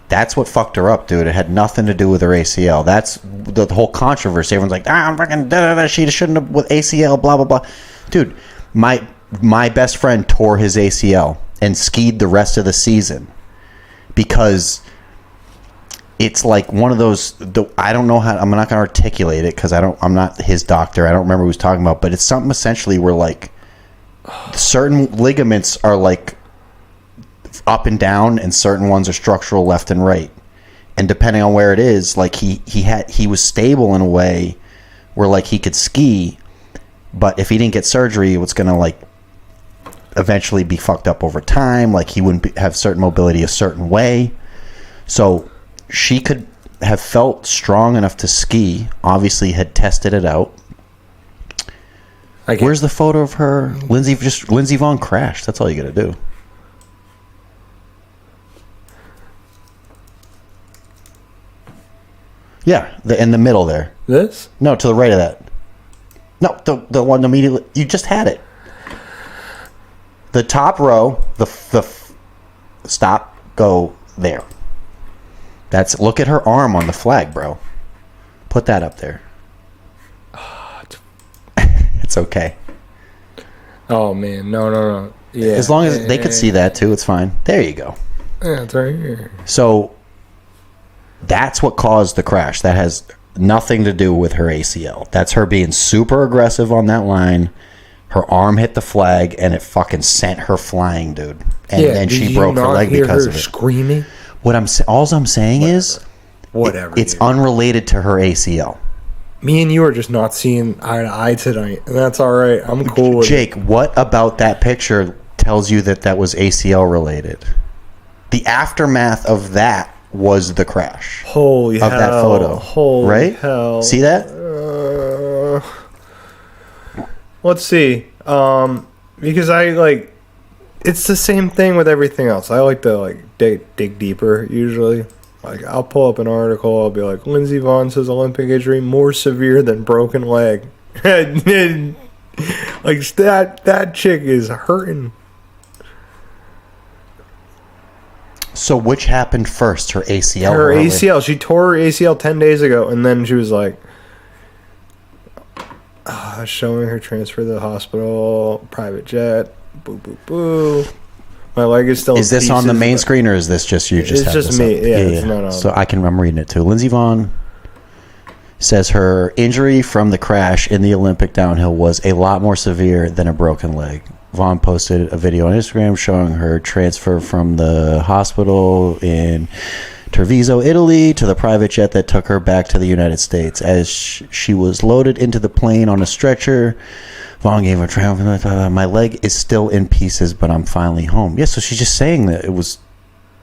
That's what fucked her up, dude. It had nothing to do with her ACL. That's the whole controversy. Everyone's like, I'm fucking da-da-da. She shouldn't have with ACL, blah, blah, blah. Dude, my best friend tore his ACL and skied the rest of the season because it's like one of those, I don't know how, I'm not going to articulate it because I'm not his doctor. I don't remember who he was talking about, but it's something essentially where like certain ligaments are like up and down and certain ones are structural left and right, and depending on where it is, like he was stable in a way where like he could ski, but if he didn't get surgery, it was gonna like eventually be fucked up over time. Like he wouldn't have certain mobility a certain way. So she could have felt strong enough to ski, obviously had tested it out. Where's the photo of her? Lindsay Vonn crashed. That's all you gotta do. Yeah, in the middle there. This? No, to the right of that. No, the one immediately. You just had it. The top row. Stop. Go there. Look at her arm on the flag, bro. Put that up there. It's okay. Oh man, no. Yeah. As long as they could see that too, it's fine. There you go. Yeah, it's right here. So. That's what caused the crash. That has nothing to do with her ACL. That's her being super aggressive on that line. Her arm hit the flag, and it fucking sent her flying, dude. And then she broke her leg because of it. Screaming. All I'm saying is, whatever. It's unrelated to her ACL. Me and you are just not seeing eye to eye tonight, and that's all right. I'm cool with Jake, what about that picture tells you that was ACL related? The aftermath of that was the crash. Holy of hell. That photo. Holy hell. See that? Let's see. Because I like, it's the same thing with everything else. I like to like dig deeper usually. Like I'll pull up an article. I'll be like, Lindsay Vonn says Olympic injury more severe than broken leg. Like that chick is hurting. So which happened first, her ACL? Her ACL. She tore her ACL 10 days ago, and then she was like, showing her transfer to the hospital, private jet, boo, boo, boo. My leg is still. Is this on the main screen, or is this just you? It's just me. Yeah. It's not on. So I'm reading it too. Lindsay Vonn says her injury from the crash in the Olympic downhill was a lot more severe than a broken leg. Vonn posted a video on Instagram showing her transfer from the hospital in Treviso, Italy, to the private jet that took her back to the United States. As she was loaded into the plane on a stretcher, Vonn gave a triumphant, my leg is still in pieces, but I'm finally home. Yeah, so she's just saying that it was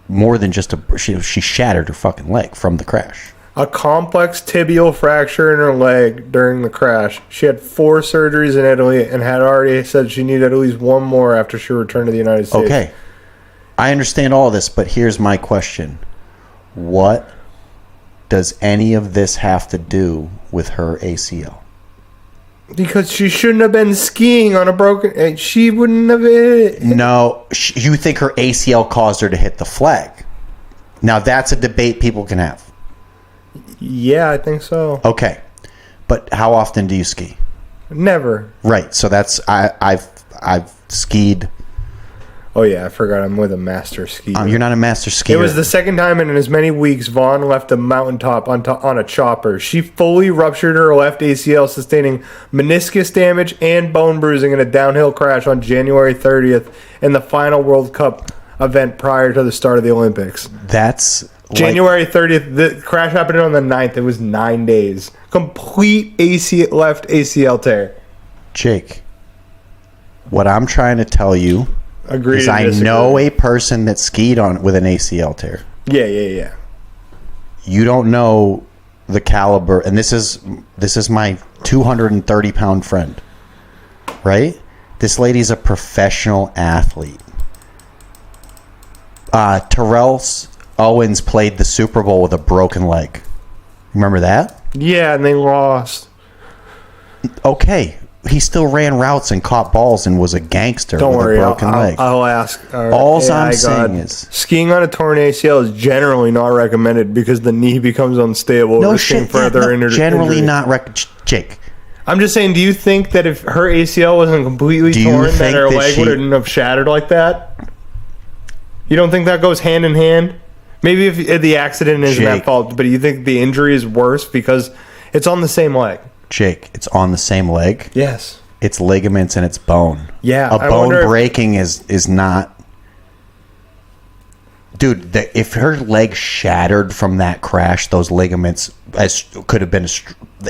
more than just she shattered her fucking leg from the crash. A complex tibial fracture in her leg during the crash. She had 4 surgeries in Italy and had already said she needed at least 1 more after she returned to the United States. Okay. I understand all this, but here's my question. What does any of this have to do with her ACL? Because she shouldn't have been skiing on a broken... She wouldn't have hit... No, you think her ACL caused her to hit the flag. Now, that's a debate people can have. Yeah, I think so. Okay, but how often do you ski? Never. Right. So that's I've skied Oh, yeah, I forgot I'm with a master skier. You're not a master skier. It was the second time in as many weeks Vonn left a mountaintop on a chopper. She fully ruptured her left ACL, sustaining meniscus damage and bone bruising in a downhill crash on January 30th in the final World Cup event prior to the start of the Olympics. That's... January 30th. The crash happened on the 9th. It was 9 days. Complete left ACL tear. Jake, what I'm trying to tell you... Agreed. Because I know a person that skied with an ACL tear. Yeah. You don't know the caliber, and this is my 230-pound friend, right? This lady's a professional athlete. Terrell Owens played the Super Bowl with a broken leg. Remember that? Yeah, and they lost. Okay. He still ran routes and caught balls and was a gangster Don't with worry, a broken leg. I'll ask. All I'm saying is... Skiing on a torn ACL is generally not recommended because the knee becomes unstable. No shit. Generally not Jake. I'm just saying, do you think that if her ACL wasn't completely torn, that her leg wouldn't have shattered like that? You don't think that goes hand in hand? Maybe if the accident isn't at fault, but you think the injury is worse because it's on the same leg? Jake, it's on the same leg? Yes. It's ligaments and it's bone. Yeah. A bone breaking is not... Dude, if her leg shattered from that crash, those ligaments could have been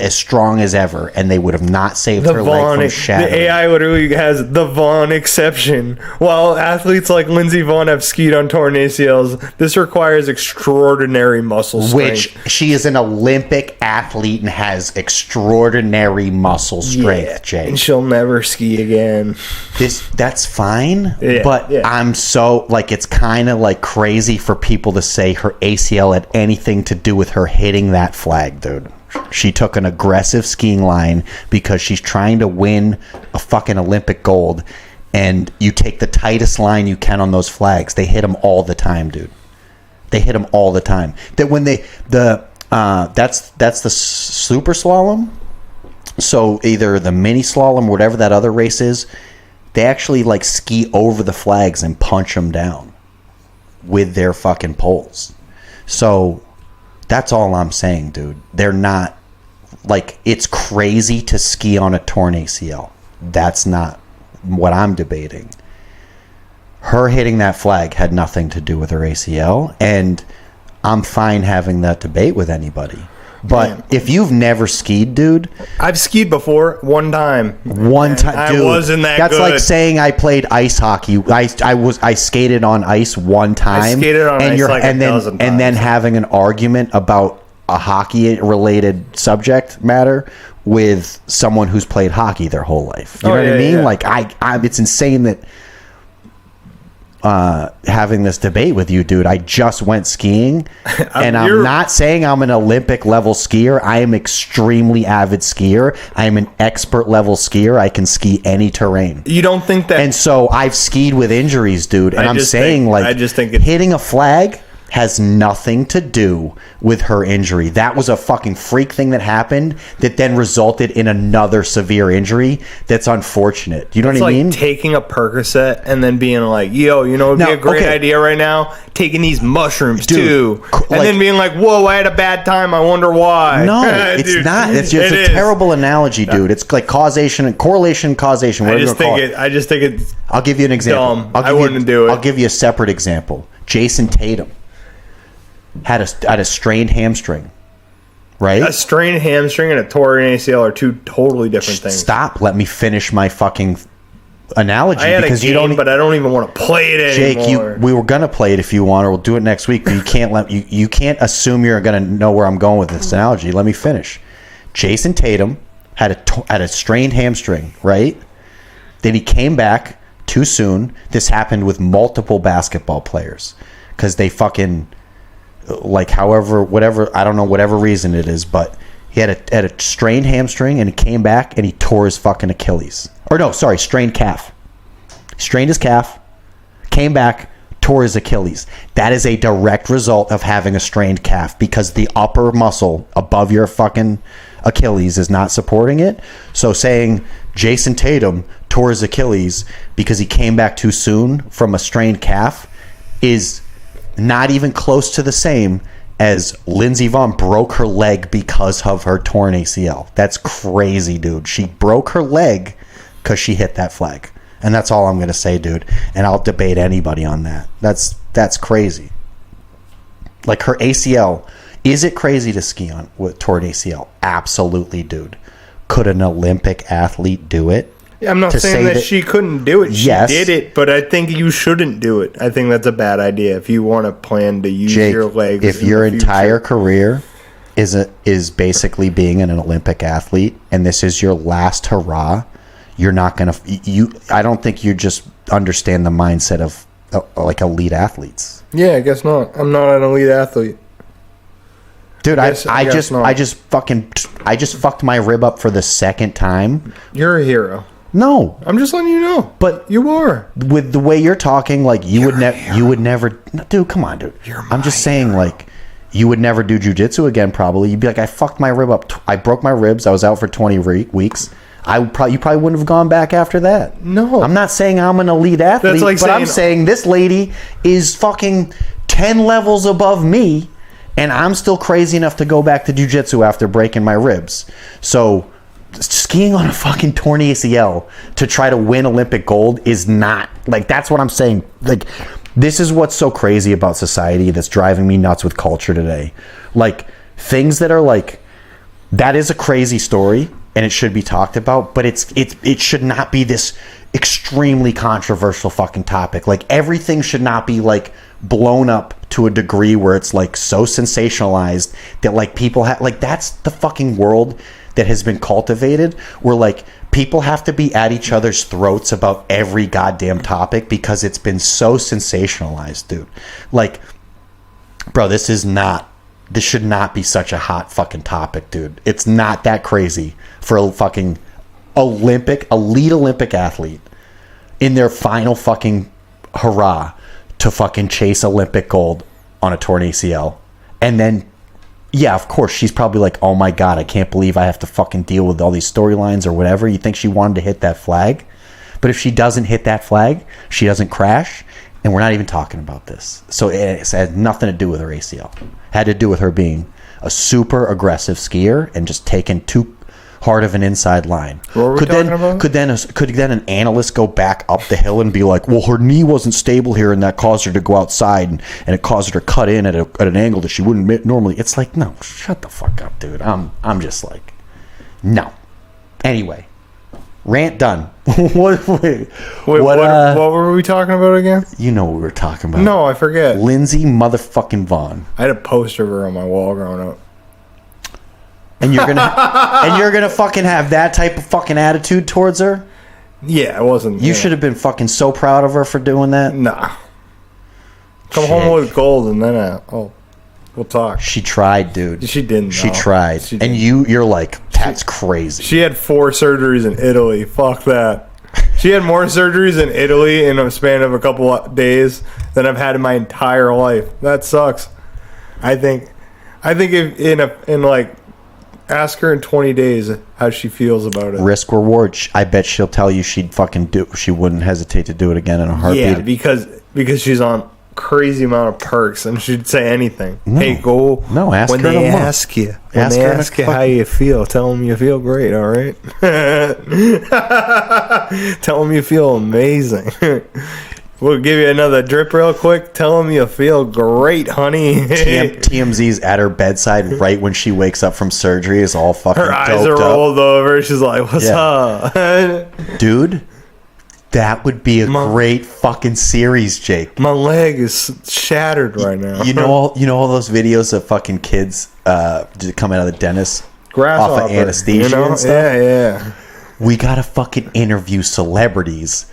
as strong as ever, and they would have not saved her leg from shattering. The AI literally has the Vonn exception. While athletes like Lindsay Vonn have skied on torn ACLs, this requires extraordinary muscle strength. Which she is an Olympic athlete and has extraordinary muscle strength, Jay. And she'll never ski again. That's fine, but I'm so, it's kind of crazy for people to say her ACL had anything to do with her hitting that flag, dude. She took an aggressive skiing line because she's trying to win a fucking Olympic gold, and you take the tightest line you can on those flags. They hit them all the time, dude. They hit them all the time. That when that's the super slalom. So either the mini slalom, whatever that other race is, they actually ski over the flags and punch them down with their fucking poles. So that's all I'm saying, dude. They're not it's crazy to ski on a torn ACL. That's not what I'm debating. Her hitting that flag had nothing to do with her ACL, and I'm fine having that debate with anybody. But if you've never skied, dude... I've skied before, one time. One time, dude. I wasn't that that's good. That's like saying I played ice hockey. I skated on ice one time. I skated on ice a dozen times. And then having an argument about a hockey-related subject matter with someone who's played hockey their whole life. You know what I mean? Yeah. It's insane that... having this debate with you, dude. I just went skiing, and I'm not saying I'm an Olympic level skier. I am extremely avid skier. I am an expert level skier. I can ski any terrain. You don't think that? And so I've skied with injuries, dude. And I just think hitting a flag has nothing to do with her injury. That was a fucking freak thing that happened that then resulted in another severe injury that's unfortunate. You know what I mean? It's like taking a Percocet and then being like, yo, it'd be a great idea right now, taking these mushrooms too. And then being like, whoa, I had a bad time, I wonder why. No, it's not. It's just a terrible analogy, dude. It's like causation and causation, whatever you call it. I just think it's I'll give you an example. Dumb. I wouldn't do it. I'll give you a separate example. Jason Tatum had a strained hamstring, right? A strained hamstring and a torn ACL are two totally different things. Stop. Let me finish my fucking analogy. I had because a game, but I don't even want to play it anymore. Jake, we were gonna play it if you want, or we'll do it next week. But you can't you can't assume you're gonna know where I'm going with this analogy. Let me finish. Jason Tatum had a strained hamstring, right? Then he came back too soon. This happened with multiple basketball players because they fucking. Whatever, I don't know, whatever reason it is, but he had a strained hamstring and he came back and he tore his fucking Achilles. Or no, sorry, strained calf. Strained his calf, came back, tore his Achilles. That is a direct result of having a strained calf because the upper muscle above your fucking Achilles is not supporting it. So saying Jason Tatum tore his Achilles because he came back too soon from a strained calf is not even close to the same as Lindsay Vonn broke her leg because of her torn ACL. That's crazy, dude. She broke her leg because she hit that flag. And that's all I'm going to say, dude. And I'll debate anybody on that. That's crazy. Like her ACL, is it crazy to ski on with torn ACL? Absolutely, dude. Could an Olympic athlete do it? Yeah, I'm not saying that she couldn't do it. She did it, but I think you shouldn't do it. I think that's a bad idea if you want to plan to use your legs. If your entire career is basically being an Olympic athlete and this is your last hurrah, you're not going to... I don't think you just understand the mindset of like elite athletes. Yeah, I guess not. I'm not an elite athlete. Dude, I just fucked my rib up for the second time. You're a hero. No, I'm just letting you know. But you are. With the way you're talking, like you would never. Dude, come on, dude. I'm just saying, like you would never do jujitsu again. Probably, you'd be like, I fucked my rib up. I broke my ribs. I was out for 20 weeks. You probably wouldn't have gone back after that. No, I'm not saying I'm an elite athlete, but I'm saying this lady is fucking 10 levels above me, and I'm still crazy enough to go back to jujitsu after breaking my ribs. So. Skiing on a fucking torn ACL to try to win Olympic gold is not, like, that's what I'm saying. Like, this is what's so crazy about society that's driving me nuts with culture today. Like, things that are like, that is a crazy story and it should be talked about, but it should not be this extremely controversial fucking topic. Like, everything should not be like blown up to a degree where it's like so sensationalized that like people have, like, that's the fucking world that has been cultivated where like people have to be at each other's throats about every goddamn topic because it's been so sensationalized, dude. Like, bro, this should not be such a hot fucking topic, dude. It's not that crazy for a fucking elite Olympic athlete in their final fucking hurrah to fucking chase Olympic gold on a torn ACL. And then yeah, of course, she's probably like, oh my God, I can't believe I have to fucking deal with all these storylines or whatever. You think she wanted to hit that flag? But if she doesn't hit that flag, she doesn't crash, and we're not even talking about this. So it had nothing to do with her ACL. It had to do with her being a super aggressive skier and just taking too hard of an inside line. What were we talking about? Could then an analyst go back up the hill and be like, well, her knee wasn't stable here and that caused her to go outside and it caused her to cut in at an angle that she wouldn't normally. It's like, no, shut the fuck up, dude. I'm just like, no. Anyway, rant done. What were we talking about again? You know what we were talking about. No, I forget. Lindsay motherfucking Vonn. I had a poster of her on my wall growing up. And you're gonna fucking have that type of fucking attitude towards her? Yeah, it wasn't. You should have been fucking so proud of her for doing that. Nah. Come home with gold and then we'll talk. She tried, dude. She didn't. She tried. She and you're like, that's crazy. She had 4 surgeries in Italy. Fuck that. She had more surgeries in Italy in a span of a couple of days than I've had in my entire life. That sucks. I think if in like. Ask her in 20 days how she feels about it. Risk reward. I bet she'll tell you she wouldn't hesitate to do it again in a heartbeat. Yeah, because she's on crazy amount of perks and she'd say anything. No. Hey, go. No, ask when her they ask you. When they ask you how you feel, tell them you feel great. All right. Tell them you feel amazing. We'll give you another drip real quick. Tell them you feel great, honey. TMZ's at her bedside right when she wakes up from surgery is all fucking her eyes are rolled over. She's like, what's up? Dude, that would be a great fucking series, Jake. My leg is shattered right now. You know all those videos of fucking kids coming out of the dentist off of anesthesia and stuff? Yeah. We gotta fucking interview celebrities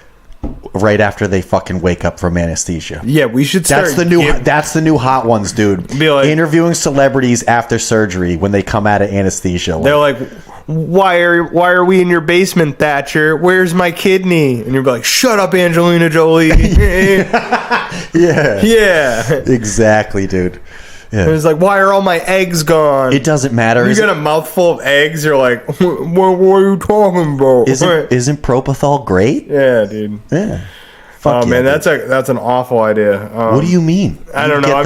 right after they fucking wake up from anesthesia. Yeah, we should start. That's the new hot ones, dude. Be like, interviewing celebrities after surgery when they come out of anesthesia. They're like, why are we in your basement, Thacher? Where's my kidney? And you'll be like, shut up, Angelina Jolie. Yeah. Exactly, dude. Yeah. It's like, why are all my eggs gone? It doesn't matter. You get a mouthful of eggs, you're like, what are you talking about? Isn't propofol great? Yeah, dude. Yeah. Fuck man, dude. that's an awful idea. What do you mean? I don't know.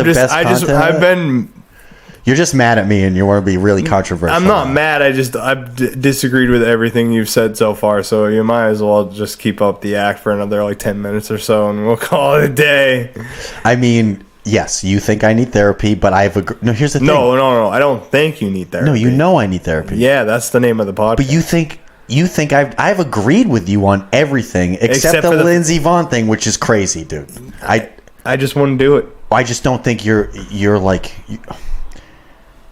You're just mad at me, and you want to be really controversial. I'm not mad. I've disagreed with everything you've said so far. So you might as well just keep up the act for another like 10 minutes or so, and we'll call it a day. I mean, yes, you think I need therapy, but no. Here's the thing. No. I don't think you need therapy. No, you know I need therapy. Yeah, that's the name of the podcast. But you think I've agreed with you on everything except the Lindsay Vonn thing, which is crazy, dude. I just wouldn't do it. I just don't think you're like.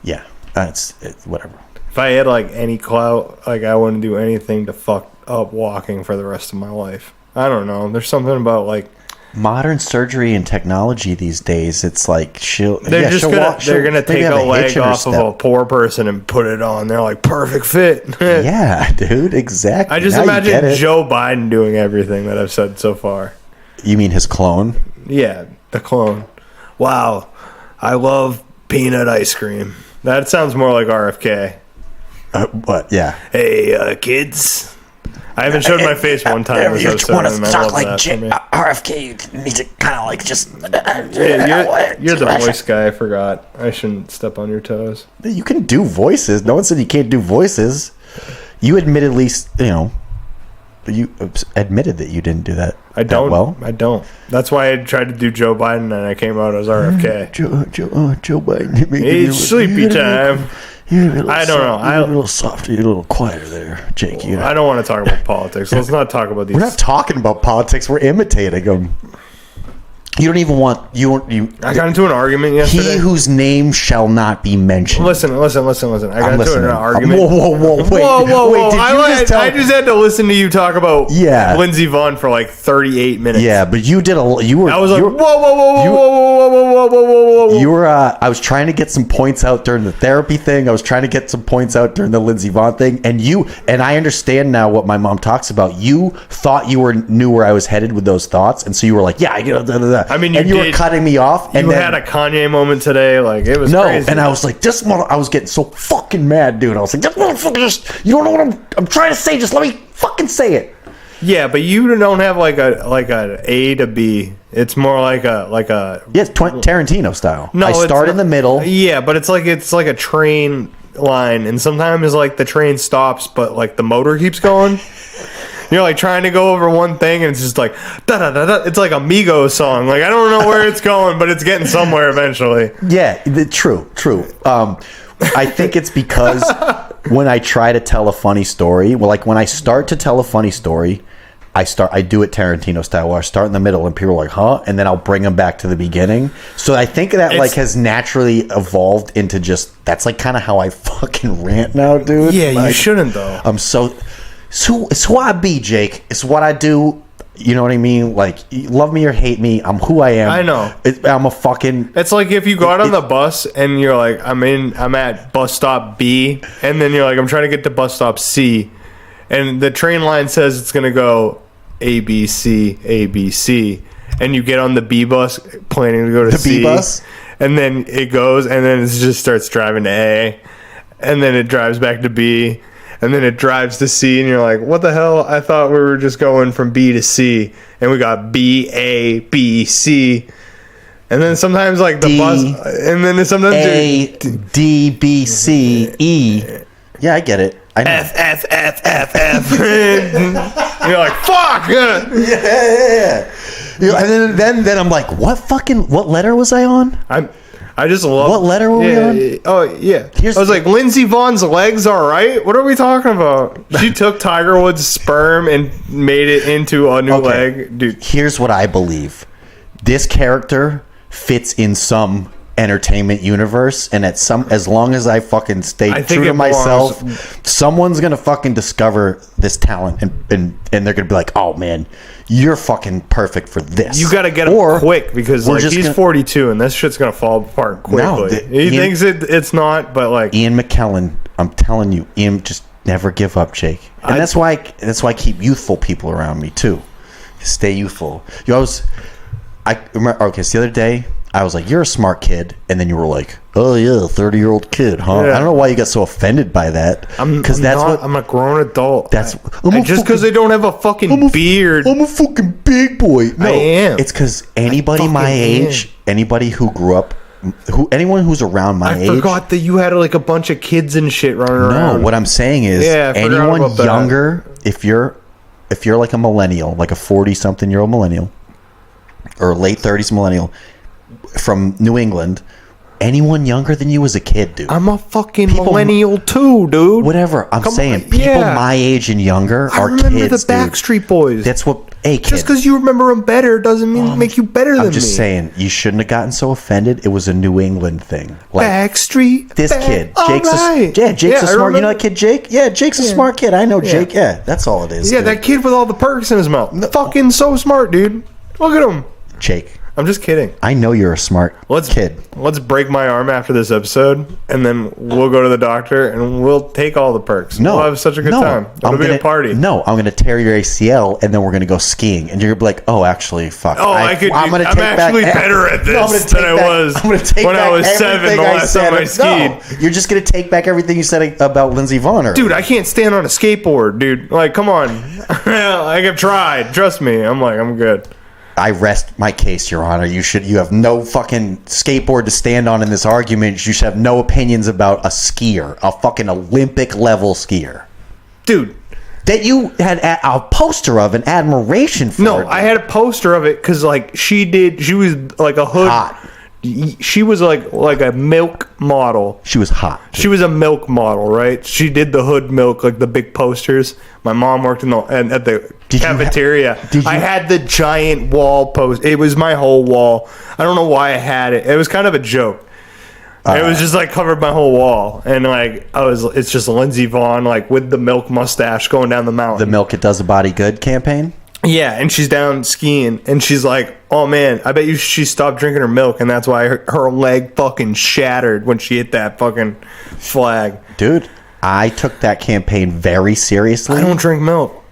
Yeah, it's whatever. If I had like any clout, like I wouldn't do anything to fuck up walking for the rest of my life. I don't know. There's something about like modern surgery and technology these days. It's like they're gonna take a leg off of a poor person and put it on. They're like perfect fit. Yeah, dude, exactly. I just imagine Joe Biden doing everything that I've said so far. You mean his clone? Yeah, the clone. Wow, I love peanut ice cream. That sounds more like RFK. But yeah. Hey, kids. I haven't showed my face one time. You want to talk like RFK? You need to kind of like just. You're the voice guy. I forgot. I shouldn't step on your toes. You can do voices. No one said you can't do voices. You admittedly, you admitted that you didn't do that. I don't. Well, I don't. That's why I tried to do Joe Biden and I came out as RFK. Joe Biden. It's sleepy time. I don't know. You're a little softer. You're a little quieter there, Jake. I don't want to talk about politics. Let's not talk about these. We're not talking about politics. We're imitating them. You don't even want I got into an argument yesterday. He whose name shall not be mentioned. Listen. I got into an argument. Whoa! Wait! I just had to listen to you talk about Lindsay Vonn for like 38 minutes. Yeah, but you did you were. I was like, whoa! You were. I was trying to get some points out during the therapy thing. I was trying to get some points out during the Lindsay Vonn thing, and I understand now what my mom talks about. You thought you knew where I was headed with those thoughts, and so you were like, yeah, I get that. I mean, you were cutting me off. You had a Kanye moment today, like it was crazy. And I was like, I was getting so fucking mad, dude. I was like, this motherfucker, you don't know what I'm trying to say. Just let me fucking say it. Yeah, but you don't have like a A to B. It's more like a it's Tarantino style. No, I start in the middle. Yeah, but it's like a train line, and sometimes like the train stops, but like the motor keeps going. You're like trying to go over one thing, and it's just like da da da da. It's like a Migos song. Like I don't know where it's going, but it's getting somewhere eventually. Yeah, true. I think it's because when I try to tell a funny story, like when I start to tell a funny story, I do it Tarantino style, where I start in the middle, and people are like, "Huh?" and then I'll bring them back to the beginning. So I think that has naturally evolved into just that's like kind of how I fucking rant now, dude. Yeah, like, you shouldn't though. It's who I be, Jake. It's what I do. You know what I mean? Like, love me or hate me, I'm who I am. I know. I'm a fucking... It's like if you got on the bus and you're like, I'm at bus stop B, and then you're like, I'm trying to get to bus stop C, and the train line says it's going to go A, B, C, A, B, C, and you get on the B bus planning to go to C. The B bus? And then it goes, and then it just starts driving to A, and then it drives back to B, and then it drives to C, and you're like, what the hell? I thought we were just going from B to C, and we got B, A, B, C. And then sometimes like the bus, and then sometimes A, D, B, C, E. Yeah, I get it. I know. F. You're like, fuck! Yeah. And then I'm like, what letter was I on? I just love... What letter were we on? Oh, yeah. I was like, Lindsay Vonn's legs are right? What are we talking about? She took Tiger Woods' sperm and made it into a new leg. Dude. Here's what I believe. This character fits in some entertainment universe, and as long as I fucking stay true to myself, someone's gonna fucking discover this talent, and they're gonna be like, oh man, you're fucking perfect for this. You gotta get him quick, because like he's 42 and this shit's gonna fall apart quickly. He thinks it's not, but like Ian McKellen, I'm telling you, Ian, just Never give up, Jake. And that's why I keep youthful people around me too. Stay youthful. I remember. Okay, so the other day I was like, "You're a smart kid," and then you were like, "Oh yeah, 30-year-old kid, huh?" Yeah. I don't know why you got so offended by that. I'm a grown adult. That's just because they don't have a fucking beard. I'm a fucking big boy. No, I am. It's because anybody my age, anybody who grew up, anyone who's around my age. I forgot that you had like a bunch of kids and shit running around. No, what I'm saying is, anyone younger, if you're like a millennial, like a 40-something-year-old millennial, or late 30s millennial from New England, anyone younger than you is a kid, dude. I'm a fucking millennial too, dude. Whatever. I'm saying people my age and younger are kids, I remember the Backstreet Boys. That's what... Hey, kid. Just because you remember them better doesn't mean make you better than me. I'm just saying, you shouldn't have gotten so offended. It was a New England thing. Like, Backstreet. This kid. Jake's a smart... You know that kid, Jake? Yeah, Jake's a smart kid. I know Jake. Yeah, that's all it is. Yeah, that kid with all the perks in his mouth. Fucking so smart, dude. Look at him. Jake. I'm just kidding. I know you're a smart kid. Let's break my arm after this episode, and then we'll go to the doctor, and we'll take all the perks. We'll have such a good time. It'll be a party. No, I'm going to tear your ACL, and then we're going to go skiing, and you're going to be like, oh, actually, fuck. Oh, I'm actually better at this than I was when I was 7 the last time I skied. No, you're just going to take back everything you said about Lindsay Vonn. Dude, I can't stand on a skateboard, dude. Like, come on. Like, I've tried. Trust me. I'm good. I rest my case, Your Honor. You have no fucking skateboard to stand on in this argument. You should have no opinions about a skier, a fucking Olympic level skier, dude. That you had a poster of and admiration for. No, I had a poster of it because like she was like a hood. Hot. She was like a milk model. She was hot. Dude. She was a milk model, right? She did the hood milk, like the big posters. My mom worked at the cafeteria. I had the giant wall post. It was my whole wall. I don't know why I had it. It was kind of a joke. It was just like covered my whole wall, and like it's just Lindsay Vonn like with the milk mustache going down the mountain. The Milk It Does a Body Good campaign. Yeah, and she's down skiing, and she's like, "Oh man, I bet she stopped drinking her milk, and that's why her leg fucking shattered when she hit that fucking flag." Dude, I took that campaign very seriously. I don't drink milk.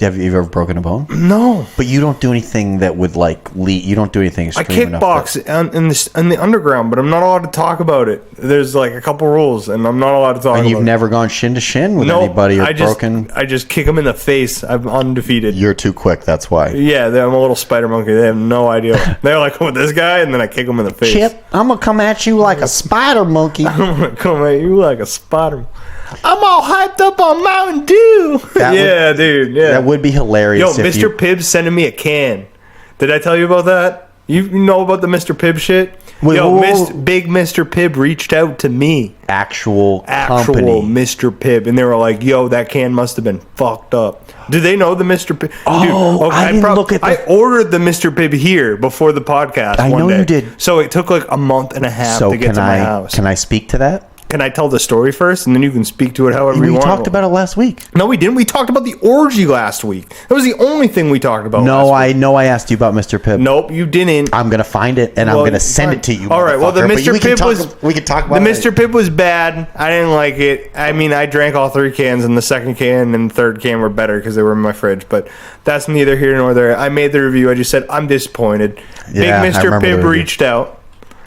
Have you ever broken a bone? No. But you don't do anything that would like lead. You don't do anything extreme enough. I kickbox in the underground, but I'm not allowed to talk about it. There's like a couple rules, and I'm not allowed to talk about it. And you've never gone shin to shin with anybody or broken? I just kick them in the face. I'm undefeated. You're too quick, that's why. Yeah, I'm a little spider monkey. They have no idea. They're like, oh, this guy? And then I kick them in the face. Chip, I'm going to come at you like a spider monkey. I'm going to come at you like a spider. I'm all hyped up on Mountain Dew. Dude. Yeah. That would be hilarious. Yo, Mr. Pibb's sending me a can. Did I tell you about that? You know about the Mr. Pibb shit? Big Mr. Pibb reached out to me. Actual company. Mr. Pibb. And they were like, yo, that can must have been fucked up. Do they know the Mr. Pibb? Oh, I didn't look at that. I ordered the Mr. Pibb here before the podcast I know you did. So it took like a month and a half to get to my house. Can I speak to that? Can I tell the story first, and then you can speak to it however you want? We talked about it last week. No, we didn't. We talked about the orgy last week. That was the only thing we talked about. No, I know I asked you about Mr. Pibb. Nope, you didn't. I'm gonna find it, and I'm gonna send it to you. All right. Well, the Mr. Pibb was. We can talk about the Mr. Pibb was bad. I didn't like it. I mean, I drank all 3 cans, and the second can and third can were better because they were in my fridge. But that's neither here nor there. I made the review. I just said I'm disappointed. Yeah, Big Mr. Pibb reached out.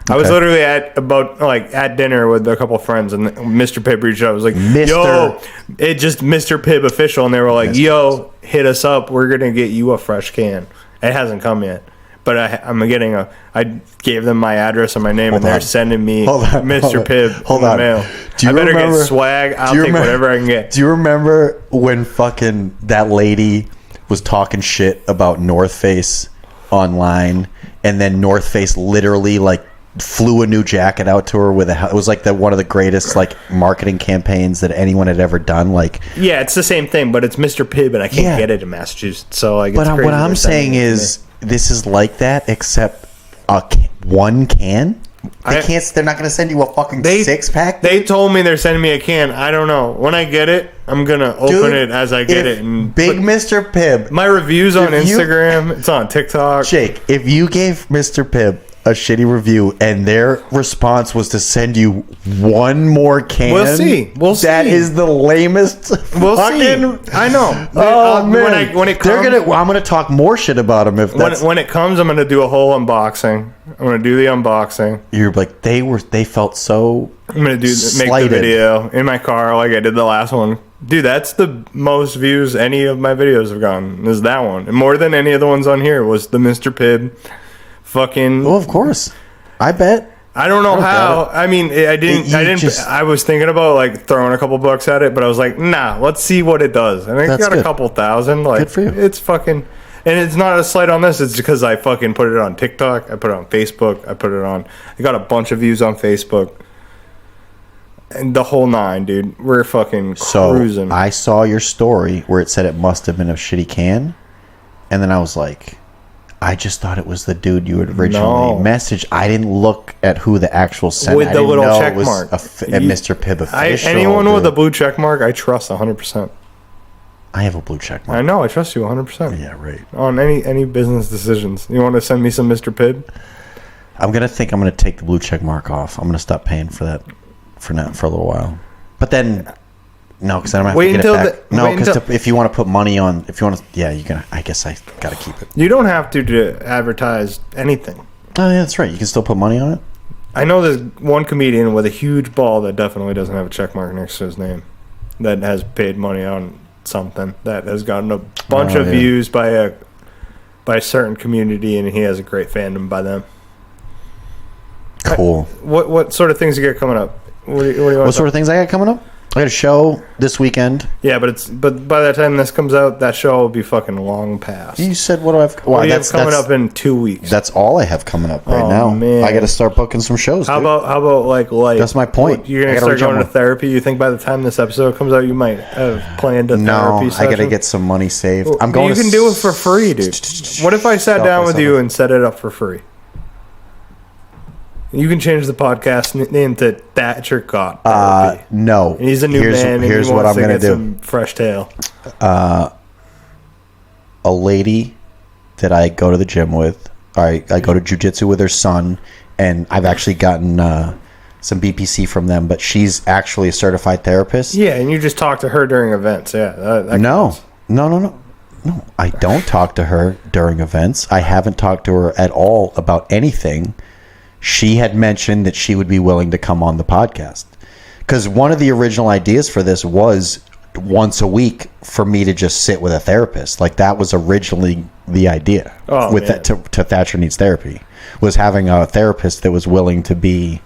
I was literally at dinner with a couple of friends, and Mr. Pibb reached out. I was like, yo, it just Mr. Pibb official. And they were like, yo, hit us up. We're going to get you a fresh can. It hasn't come yet. But I gave them my address and my name, and they're sending me Mr. Pibb in the mail. I better get swag. I'll take whatever I can get. Do you remember when fucking that lady was talking shit about North Face online, and then North Face literally flew a new jacket out to her it was like one of the greatest marketing campaigns that anyone had ever done. Yeah, it's the same thing, but it's Mr. Pibb, and I can't get it in Massachusetts. So but what I'm saying is this is like that, except one can. They're not going to send you a fucking 6-pack. They told me they're sending me a can. I don't know. When I get it, I'm going to open it as I get it. And Big Mr. Pibb. My review's on Instagram. It's on TikTok. Jake, if you gave Mr. Pibb a shitty review, and their response was to send you one more can. We'll see. That is the lamest. We'll see. I know. Oh man, when it comes, I'm gonna talk more shit about them if that's. When it comes, I'm gonna do a whole unboxing. I'm gonna do the unboxing. You're like they felt so. I'm gonna make the video in my car like I did the last one. Dude, that's the most views any of my videos have gotten. Is that one, and more than any of the ones on here was the Mr. Pibb. Fucking. Oh, of course. I bet. I don't know how. I mean, I didn't. I was thinking about like throwing a couple bucks at it, but I was like, nah. Let's see what it does. And it got a couple thousand. Like, good for you. It's fucking. And it's not a slight on this. It's because I fucking put it on TikTok. I put it on Facebook. I got a bunch of views on Facebook. And the whole nine, dude. We're fucking cruising. So I saw your story where it said it must have been a shitty can. And then I was like, I just thought it was the dude you had originally messaged. I didn't look at who the actual sender was. With the little check mark. A Mr. Pibb official. Anyone with a blue check mark, I trust 100%. I have a blue check mark. I know. I trust you 100%. Yeah, right. On any business decisions. You want to send me some Mr. Pibb? I'm going to take the blue check mark off. I'm going to stop paying for that for a little while. But then... No, because I don't have to get it back. Because if you want to put money on, I guess I got to keep it. You don't have to advertise anything. Oh, yeah, that's right. You can still put money on it. I know there's one comedian with a huge ball that definitely doesn't have a check mark next to his name that has paid money on something that has gotten a bunch of views by a certain community, and he has a great fandom by them. Cool. What sort of things you got coming up? What sort of things I got coming up? I got a show this weekend. Yeah, but by the time this comes out, that show will be fucking long past. You said what do I have? What do you have coming up in 2 weeks? That's all I have coming up right now. Man. I got to start booking some shows. How about like life? That's my point. You're gonna start going to therapy. You think by the time this episode comes out, you might have planned a therapy session? I got to get some money saved. You can do it for free, dude. What if I sat down with you and set it up for free? You can change the podcast name to Thacher Got Therapy. No. He's a new man. Here's what I'm going to do. Some fresh tail. A lady that I go to the gym with. I go to jiu-jitsu with her son, and I've actually gotten some BPC from them, but she's actually a certified therapist. Yeah, and you just talk to her during events. Yeah. No, I don't talk to her during events. I haven't talked to her at all about anything. She had mentioned that she would be willing to come on the podcast. Because one of the original ideas for this was once a week for me to just sit with a therapist. Like, that was originally the idea. To Thacher Needs Therapy. Was having a therapist that was willing to be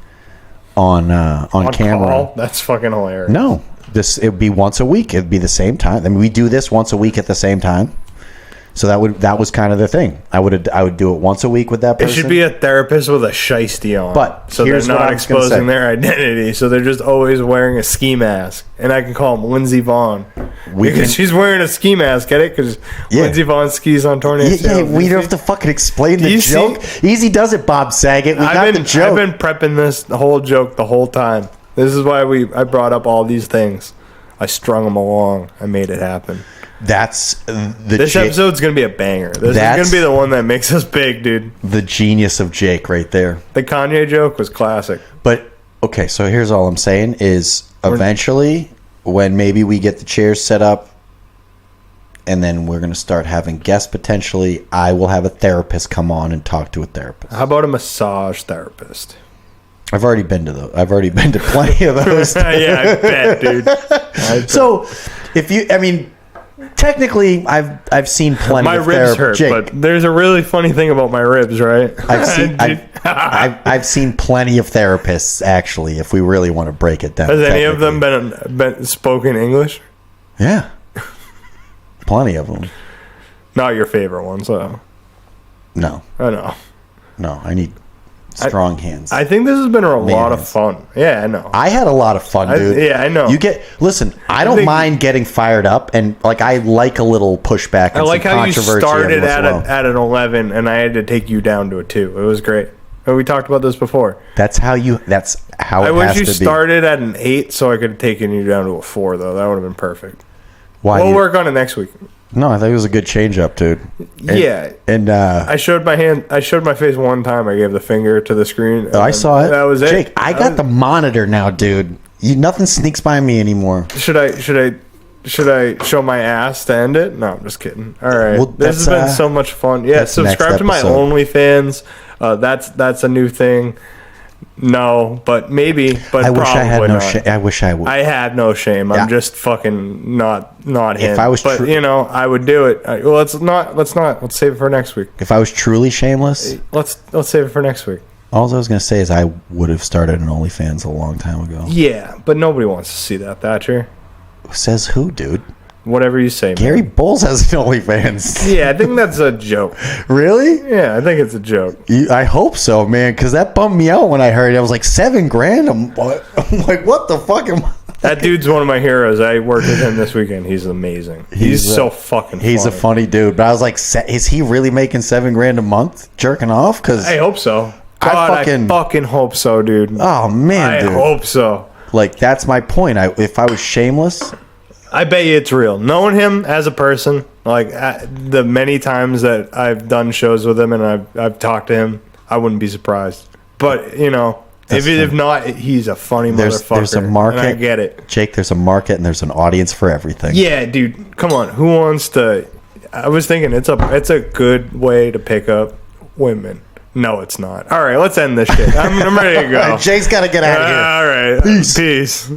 on camera. Call? That's fucking hilarious. No. It would be once a week. It would be the same time. I mean, we do this once a week at the same time. So that was kind of the thing. I would do it once a week with that person. It should be a therapist with a shiesty on. But so they're not exposing their identity. So they're just always wearing a ski mask. And I can call them Lindsay Vonn. Because she's wearing a ski mask, get it? Because Lindsay Vonn skis on tornadoes. Yeah, we don't have to fucking explain the joke. Easy does it, Bob Saget. We got the joke. I've been prepping this whole joke the whole time. This is why I brought up all these things. I strung them along. I made it happen. This episode's gonna be a banger. This is gonna be the one that makes us big, dude. The genius of Jake, right there. The Kanye joke was classic. But okay, so here's all I'm saying is eventually, when maybe we get the chairs set up, and then we're gonna start having guests potentially, I will have a therapist come on and talk to a therapist. How about a massage therapist? I've already been to those. I've already been to plenty of those. Yeah, I bet, dude. So, technically, I've seen plenty. My of ribs hurt, Jake, but there's a really funny thing about my ribs, right? I've seen plenty of therapists. Actually, if we really want to break it down, has any of them been spoken English? Yeah, plenty of them. Not your favorite one, so no. I know. No, I need strong hands. I think this has been a lot of fun. Yeah, I know. I had a lot of fun, dude. I know. Listen, I don't mind getting fired up, and like I like a little pushback. And I like how you started at an 11, and I had to take you down to a 2. It was great. We talked about this before. That's how I wish you started at an 8, so I could have taken you down to a 4, though. That would have been perfect. Why? We'll work on it next week. No, I think it was a good change up, dude. Yeah. And I showed my hand. I showed my face one time. I gave the finger to the screen. I saw it. That was it. Jake, I got the monitor now, dude. Nothing sneaks by me anymore. Should I show my ass to end it? No, I'm just kidding. All right. Well, this has been so much fun. Yeah, subscribe to my OnlyFans. That's a new thing. No, but maybe. But I wish I had no shame. I wish I would. I had no shame. I'm just fucking not him. If I was, but I would do it. Well, let's save it for next week. If I was truly shameless, let's save it for next week. All I was gonna say is I would have started an OnlyFans a long time ago. Yeah, but nobody wants to see that, Thacher. Says who, dude? Whatever you say, Gary man. Bowles has an OnlyFans. Yeah, I think that's a joke. Really? Yeah, I think it's a joke. I hope so, man, because that bummed me out when I heard it. I was like, $7,000? I'm like, what the fuck am I? That dude's one of my heroes. I worked with him this weekend. He's amazing. He's so fucking funny. He's a funny dude. But I was like, is he really making $7,000 a month jerking off? Because I hope so. God, I fucking hope so, dude. Oh, man, dude. I hope so. Like, that's my point. If I was shameless... I bet you it's real. Knowing him as a person, like the many times that I've done shows with him and I've talked to him, I wouldn't be surprised. But if not, he's a funny motherfucker. There's a market. And I get it, Jake. There's a market and there's an audience for everything. Yeah, dude. Come on. Who wants to? I was thinking it's a good way to pick up women. No, it's not. All right, let's end this shit. I'm ready to go. Jake's got to get out of here. All right, peace.